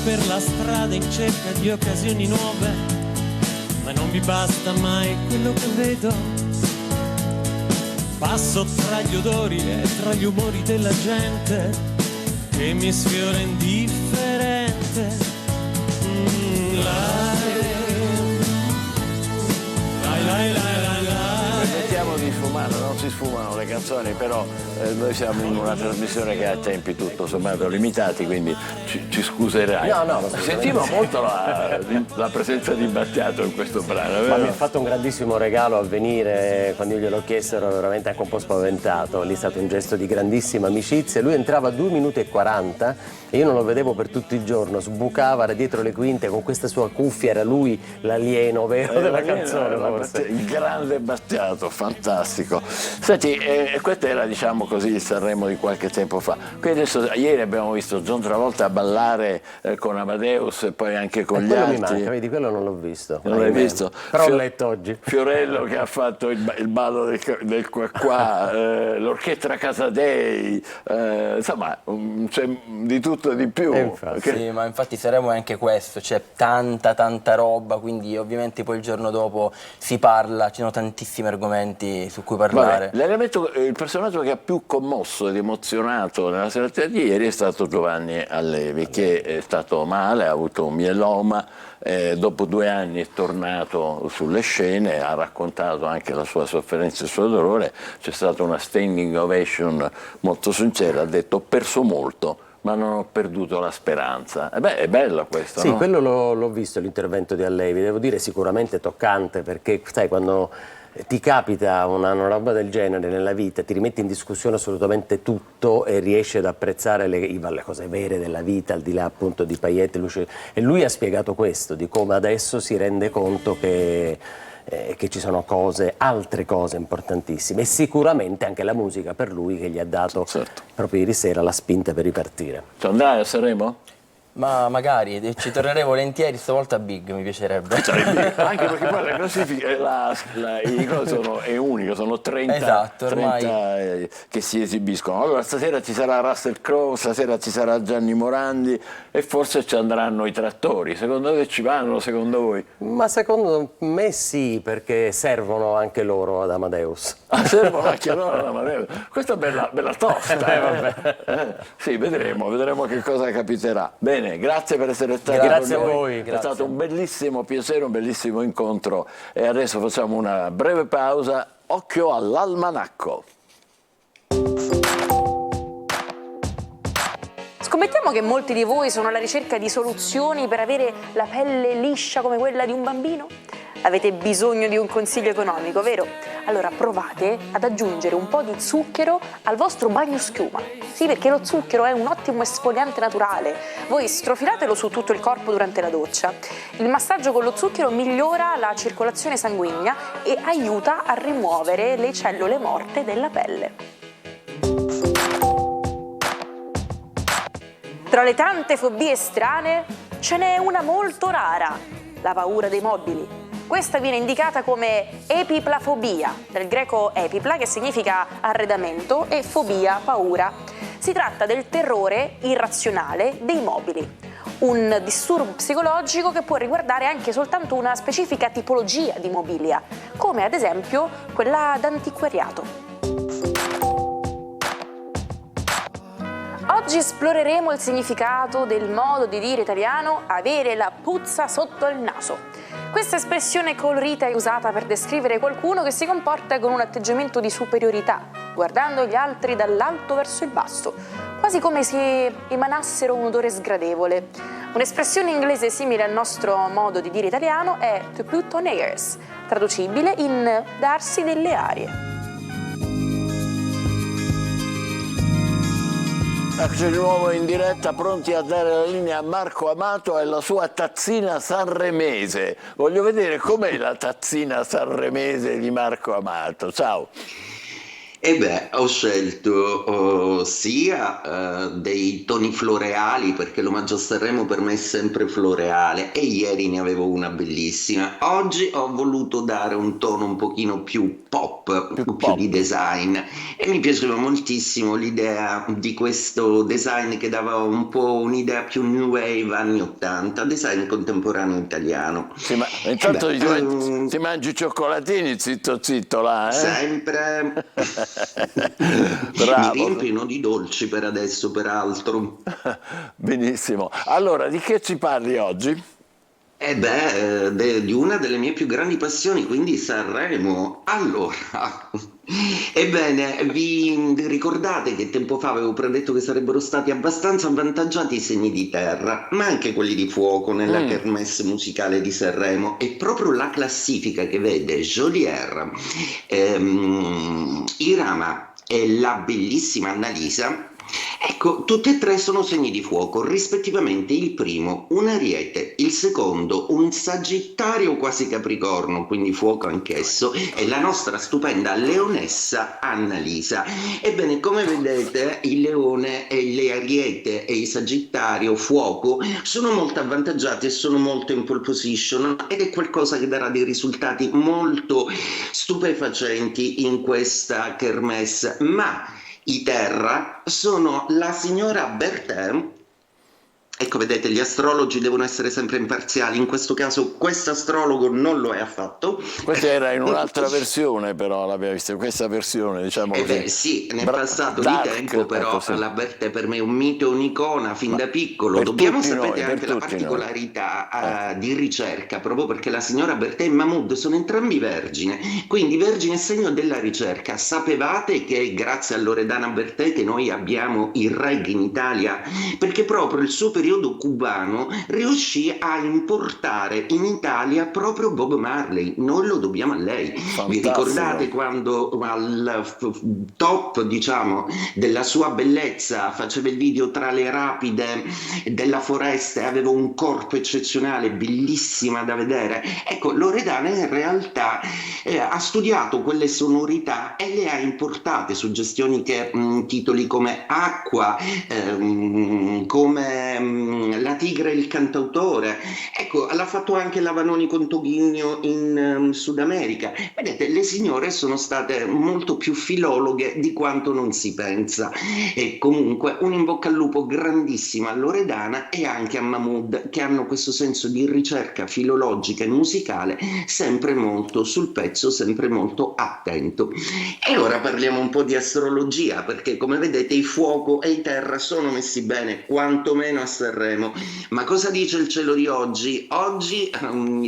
Speaker 18: per la strada in cerca di occasioni nuove, ma non mi basta mai quello che vedo. Passo tra gli odori e tra gli umori della gente che mi sfiora indifferente.
Speaker 1: Permettiamo di sfumare, non si sfumano le canzoni, però noi siamo in una trasmissione che ha tempi tutto sommato limitati, quindi ci scuserai.
Speaker 14: No,
Speaker 1: sentivo molto la presenza di Battiato in questo brano, vero?
Speaker 14: Ma mi ha fatto un grandissimo regalo a venire, quando io gliel'ho chiesto ero veramente anche un po' spaventato, lì è stato un gesto di grandissima amicizia. Lui entrava a 2 minuti e 40 e io non lo vedevo per tutto il giorno, sbucava, era dietro le quinte con questa sua cuffia, era lui l'alieno vero della canzone forse.
Speaker 1: Il grande Battiato, fantastico. Senti, questo era, diciamo così, il Sanremo di qualche tempo fa. Qui adesso, ieri abbiamo visto John Travolta ballare con Amadeus e poi anche con gli
Speaker 14: quello
Speaker 1: altri.
Speaker 14: mi manca, vedi, quello non l'ho visto.
Speaker 1: Non l'hai visto?
Speaker 14: Però l'ho letto oggi.
Speaker 1: Fiorello che ha fatto il ballo del qua, l'orchestra Casadei, insomma, c'è di tutto e di più.
Speaker 15: Sì, ma infatti Sanremo è anche questo, c'è tanta roba, quindi ovviamente poi il giorno dopo si parla, ci sono tantissimi argomenti su cui parlare.
Speaker 1: L'elemento, il personaggio che ha più commosso ed emozionato nella serata di ieri è stato Giovanni Allevi, che è stato male, ha avuto un mieloma, dopo 2 anni è tornato sulle scene, ha raccontato anche la sua sofferenza e il suo dolore, c'è stata una standing ovation molto sincera, ha detto: ho perso molto, ma non ho perduto la speranza. È bello questo,
Speaker 14: sì,
Speaker 1: no?
Speaker 14: Quello l'ho visto, l'intervento di Allevi, devo dire sicuramente toccante, perché sai, quando ti capita una roba del genere nella vita, ti rimetti in discussione assolutamente tutto e riesci ad apprezzare le cose vere della vita, al di là appunto di paillette, luce. E lui ha spiegato questo, di come adesso si rende conto che ci sono altre cose importantissime, e sicuramente anche la musica per lui che gli ha dato proprio ieri sera la spinta per ripartire.
Speaker 1: Ci andrai a Sanremo?
Speaker 15: Ma magari, ci tornerei volentieri, stavolta Big mi piacerebbe.
Speaker 1: Anche perché poi la classifica è unica, sono 30,
Speaker 15: ormai.
Speaker 1: 30 che si esibiscono. Allora stasera ci sarà Russell Crowe, stasera ci sarà Gianni Morandi e forse ci andranno i trattori. Secondo te ci vanno, secondo voi?
Speaker 14: Ma secondo me sì, perché servono anche loro ad Amadeus.
Speaker 1: Servono anche loro ad Amadeus. Questa è bella tosta. Sì, vedremo che cosa capiterà. Bene. Grazie per essere stati
Speaker 14: grazie
Speaker 1: con noi.
Speaker 14: A voi.
Speaker 1: È stato un bellissimo piacere, un bellissimo incontro e adesso facciamo una breve pausa. Occhio all'almanacco.
Speaker 19: Scommettiamo che molti di voi sono alla ricerca di soluzioni per avere la pelle liscia come quella di un bambino? Avete bisogno di un consiglio economico, vero? Allora provate ad aggiungere un po' di zucchero al vostro bagno schiuma. Sì, perché lo zucchero è un ottimo esfoliante naturale. Voi strofilatelo su tutto il corpo durante la doccia. Il massaggio con lo zucchero migliora la circolazione sanguigna e aiuta a rimuovere le cellule morte della pelle. Tra le tante fobie strane ce n'è una molto rara, la paura dei mobili. Questa viene indicata come epiplafobia, dal greco epipla che significa arredamento e fobia, paura. Si tratta del terrore irrazionale dei mobili, un disturbo psicologico che può riguardare anche soltanto una specifica tipologia di mobilia, come ad esempio quella d'antiquariato. Oggi esploreremo il significato del modo di dire italiano avere la puzza sotto il naso. Questa espressione colorita è usata per descrivere qualcuno che si comporta con un atteggiamento di superiorità, guardando gli altri dall'alto verso il basso, quasi come se emanassero un odore sgradevole. Un'espressione inglese simile al nostro modo di dire italiano è to put on airs, traducibile in darsi delle arie.
Speaker 1: Eccoci di nuovo in diretta, pronti a dare la linea a Marco Amato e la sua tazzina sanremese. Voglio vedere com'è la tazzina sanremese di Marco Amato. Ciao.
Speaker 20: E beh, ho scelto sia dei toni floreali, perché l'omaggio a Sanremo per me è sempre floreale, e ieri ne avevo una bellissima. Oggi ho voluto dare un tono un pochino più pop, più di design, e mi piaceva moltissimo l'idea di questo design che dava un po' un'idea più new wave anni 80, design contemporaneo italiano.
Speaker 1: Sì, ma intanto ti mangi i cioccolatini zitto zitto là, eh?
Speaker 20: Sempre.
Speaker 1: Bravo.
Speaker 20: Mi riempiono di dolci per adesso, peraltro.
Speaker 1: Benissimo. Allora, di che ci parli oggi?
Speaker 20: Di una delle mie più grandi passioni, quindi Sanremo. Allora, ebbene, vi ricordate che tempo fa avevo predetto che sarebbero stati abbastanza avvantaggiati i segni di terra, ma anche quelli di fuoco nella kermesse musicale di Sanremo, e proprio la classifica che vede Geolier, Irama e la bellissima Annalisa. Ecco, tutte e tre sono segni di fuoco, rispettivamente il primo un Ariete, il secondo un Sagittario quasi Capricorno, quindi fuoco anch'esso, e la nostra stupenda leonessa Annalisa. Ebbene, come vedete, il Leone e le Ariete e il Sagittario fuoco sono molto avvantaggiati e sono molto in pole position, ed è qualcosa che darà dei risultati molto stupefacenti in questa kermesse. Ma i terra sono la signora Bertè. Ecco, vedete, gli astrologi devono essere sempre imparziali, in questo caso questo astrologo non lo è affatto.
Speaker 1: Questa era in un'altra versione, però l'abbiamo vista, questa versione, diciamo così.
Speaker 20: Sì, nel passato di tempo, però
Speaker 1: ecco, sì.
Speaker 20: la Bertè per me è un mito, un'icona fin da piccolo. Dobbiamo sapere anche la particolarità di ricerca, proprio perché la signora Bertè e Mahmood sono entrambi vergine, quindi vergine è segno della ricerca. Sapevate che grazie a Loredana Bertè che noi abbiamo il reggae in Italia? Perché proprio il suo periodo cubano riuscì a importare in Italia proprio Bob Marley. Noi lo dobbiamo a lei. Fantastico. Vi ricordate quando al top, diciamo, della sua bellezza faceva il video tra le rapide della foresta e aveva un corpo eccezionale, bellissima da vedere? Ecco, Loredana in realtà ha studiato quelle sonorità e le ha importate, suggestioni che titoli come Acqua, come La tigre e il cantautore, ecco, l'ha fatto anche la Vanoni con Toghigno in Sud America. Vedete, le signore sono state molto più filologhe di quanto non si pensa. E comunque un in bocca al lupo grandissimo a Loredana e anche a Mahmood, che hanno questo senso di ricerca filologica e musicale sempre molto sul pezzo, sempre molto attento. E ora parliamo un po' di astrologia, perché come vedete i fuoco e i terra sono messi bene, quantomeno a Sanremo. Ma cosa dice il cielo di oggi? Oggi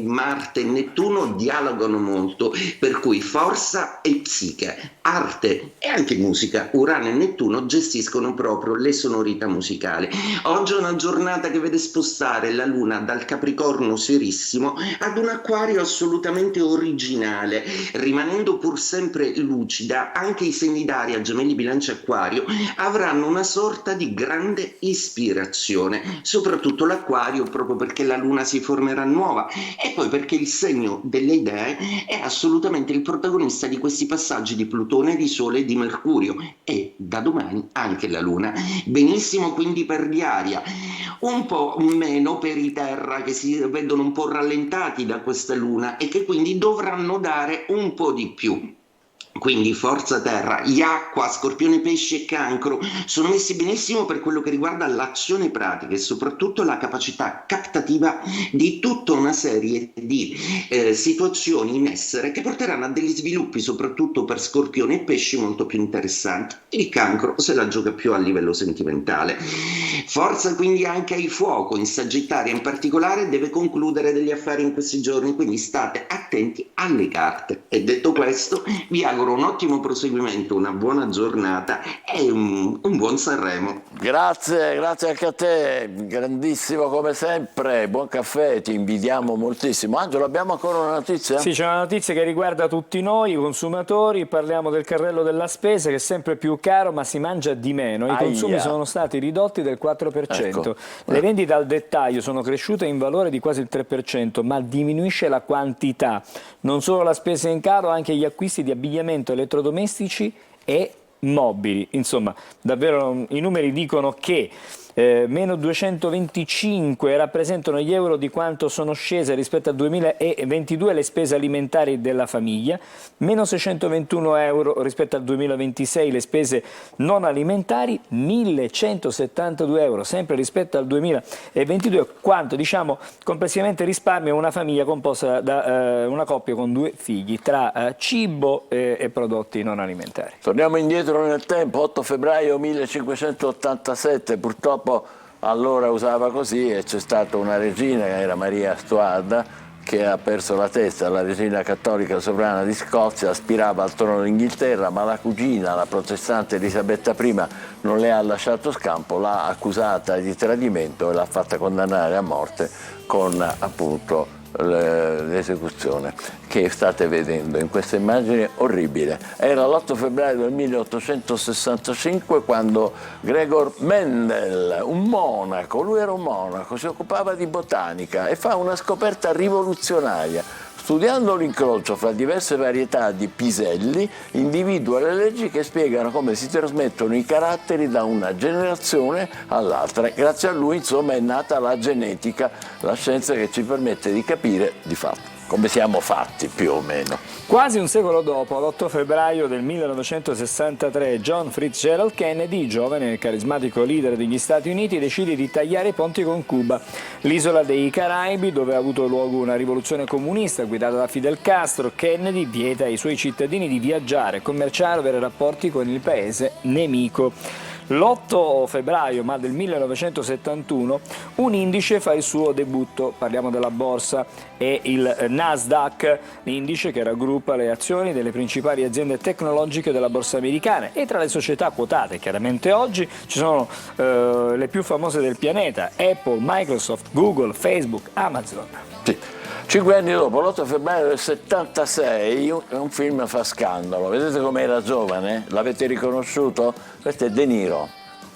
Speaker 20: Marte e Nettuno dialogano molto, per cui forza e psiche, arte e anche musica. Urano e Nettuno gestiscono proprio le sonorità musicali. Oggi è una giornata che vede spostare la Luna dal Capricorno serissimo ad un Acquario assolutamente originale, rimanendo pur sempre lucida. Anche i segni d'aria, Gemelli, Bilancia e Acquario, avranno una sorta di grande ispirazione, soprattutto l'Acquario, proprio perché la Luna si formerà nuova, e poi perché il segno delle idee è assolutamente il protagonista di questi passaggi di Plutone, di Sole e di Mercurio, e da domani anche la Luna. Benissimo quindi per gli aria, un po' meno per i terra, che si vedono un po' rallentati da questa Luna e che quindi dovranno dare un po' di più. Quindi forza terra, gli acqua, Scorpione, Pesci e Cancro sono messi benissimo per quello che riguarda l'azione pratica e soprattutto la capacità captativa di tutta una serie di situazioni in essere che porteranno a degli sviluppi, soprattutto per Scorpione e Pesci, molto più interessanti. Il Cancro se la gioca più a livello sentimentale. Forza quindi anche ai fuoco, in Sagittario in particolare deve concludere degli affari in questi giorni, quindi state attenti alle carte. E detto questo, vi auguro un ottimo proseguimento, una buona giornata e un buon Sanremo.
Speaker 1: Grazie anche a te, grandissimo come sempre, buon caffè, ti invidiamo moltissimo. Angelo, abbiamo ancora una notizia?
Speaker 2: Sì, c'è una notizia che riguarda tutti noi, i consumatori. Parliamo del carrello della spesa, che è sempre più caro ma si mangia di meno. I consumi sono stati ridotti del 4%. Ecco. Le vendite al dettaglio sono cresciute in valore di quasi il 3%, ma diminuisce la quantità. Non solo la spesa è in calo, anche gli acquisti di abbigliamento, elettrodomestici e mobili. Insomma, davvero i numeri dicono che meno 225 rappresentano gli euro di quanto sono scese rispetto al 2022 le spese alimentari della famiglia, meno 621 euro rispetto al 2026 le spese non alimentari, 1172 euro sempre rispetto al 2022, quanto diciamo complessivamente risparmia una famiglia composta da una coppia con 2 figli tra cibo e prodotti non alimentari.
Speaker 1: Torniamo indietro nel tempo, 8 febbraio 1587, purtroppo allora usava così e c'è stata una regina che era Maria Stuarda che ha perso la testa, la regina cattolica sovrana di Scozia, aspirava al trono d'Inghilterra, ma la cugina, la protestante Elisabetta I, non le ha lasciato scampo, l'ha accusata di tradimento e l'ha fatta condannare a morte con appunto l'esecuzione che state vedendo in questa immagine orribile. Era l'8 febbraio del 1865 quando Gregor Mendel, un monaco, lui era un monaco, si occupava di botanica e fa una scoperta rivoluzionaria. Studiando l'incrocio fra diverse varietà di piselli, individua le leggi che spiegano come si trasmettono i caratteri da una generazione all'altra. Grazie a lui, insomma, è nata la genetica, la scienza che ci permette di capire di fatto come siamo fatti, più o meno.
Speaker 2: Quasi un secolo dopo, l'8 febbraio del 1963, John Fitzgerald Kennedy, giovane e carismatico leader degli Stati Uniti, decide di tagliare i ponti con Cuba, l'isola dei Caraibi dove ha avuto luogo una rivoluzione comunista guidata da Fidel Castro. Kennedy vieta ai suoi cittadini di viaggiare, commerciare o avere rapporti con il paese nemico. L'8 febbraio ma del 1971 un indice fa il suo debutto, parliamo della borsa, è il Nasdaq, l'indice che raggruppa le azioni delle principali aziende tecnologiche della borsa americana, e tra le società quotate chiaramente oggi ci sono le più famose del pianeta: Apple, Microsoft, Google, Facebook, Amazon.
Speaker 1: Sì. 5 anni dopo, l'8 febbraio del 76, un film fa scandalo. Vedete come era giovane? L'avete riconosciuto? Questo è De Niro.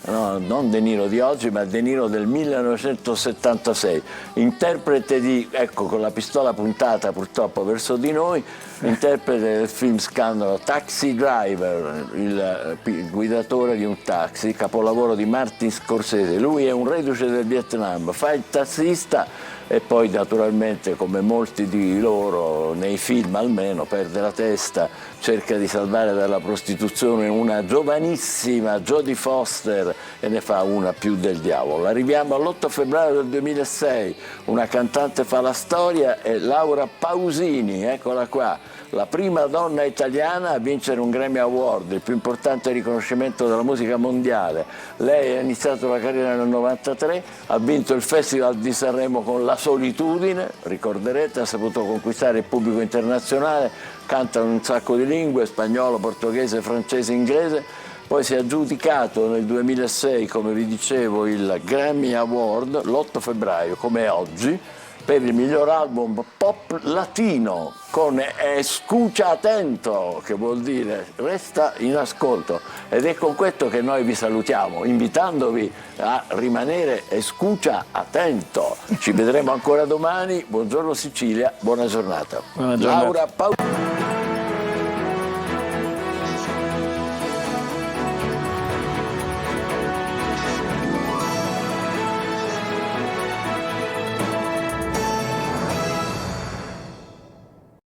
Speaker 1: No, non De Niro di oggi, ma De Niro del 1976. Interprete di, ecco, con la pistola puntata purtroppo verso di noi, interprete del film scandalo Taxi Driver, il guidatore di un taxi, capolavoro di Martin Scorsese. Lui è un reduce del Vietnam, fa il tassista e poi naturalmente, come molti di loro nei film almeno, perde la testa, cerca di salvare dalla prostituzione una giovanissima Jodie Foster e ne fa una più del diavolo. Arriviamo all'8 febbraio del 2006, una cantante fa la storia, è Laura Pausini, eccola qua, la prima donna italiana a vincere un Grammy Award, il più importante riconoscimento della musica mondiale. Lei ha iniziato la carriera nel 93, ha vinto il Festival di Sanremo con La Solitudine, ricorderete, ha saputo conquistare il pubblico internazionale, canta in un sacco di lingue, spagnolo, portoghese, francese, inglese. Poi si è aggiudicato nel 2006, come vi dicevo, il Grammy Award, l'8 febbraio, come oggi, per il miglior album pop latino con Escucha Atento, che vuol dire resta in ascolto, ed è con questo che noi vi salutiamo, invitandovi a rimanere Escucha Atento. Ci vedremo ancora domani. Buongiorno Sicilia, buona giornata.
Speaker 2: Buona giornata.
Speaker 1: Laura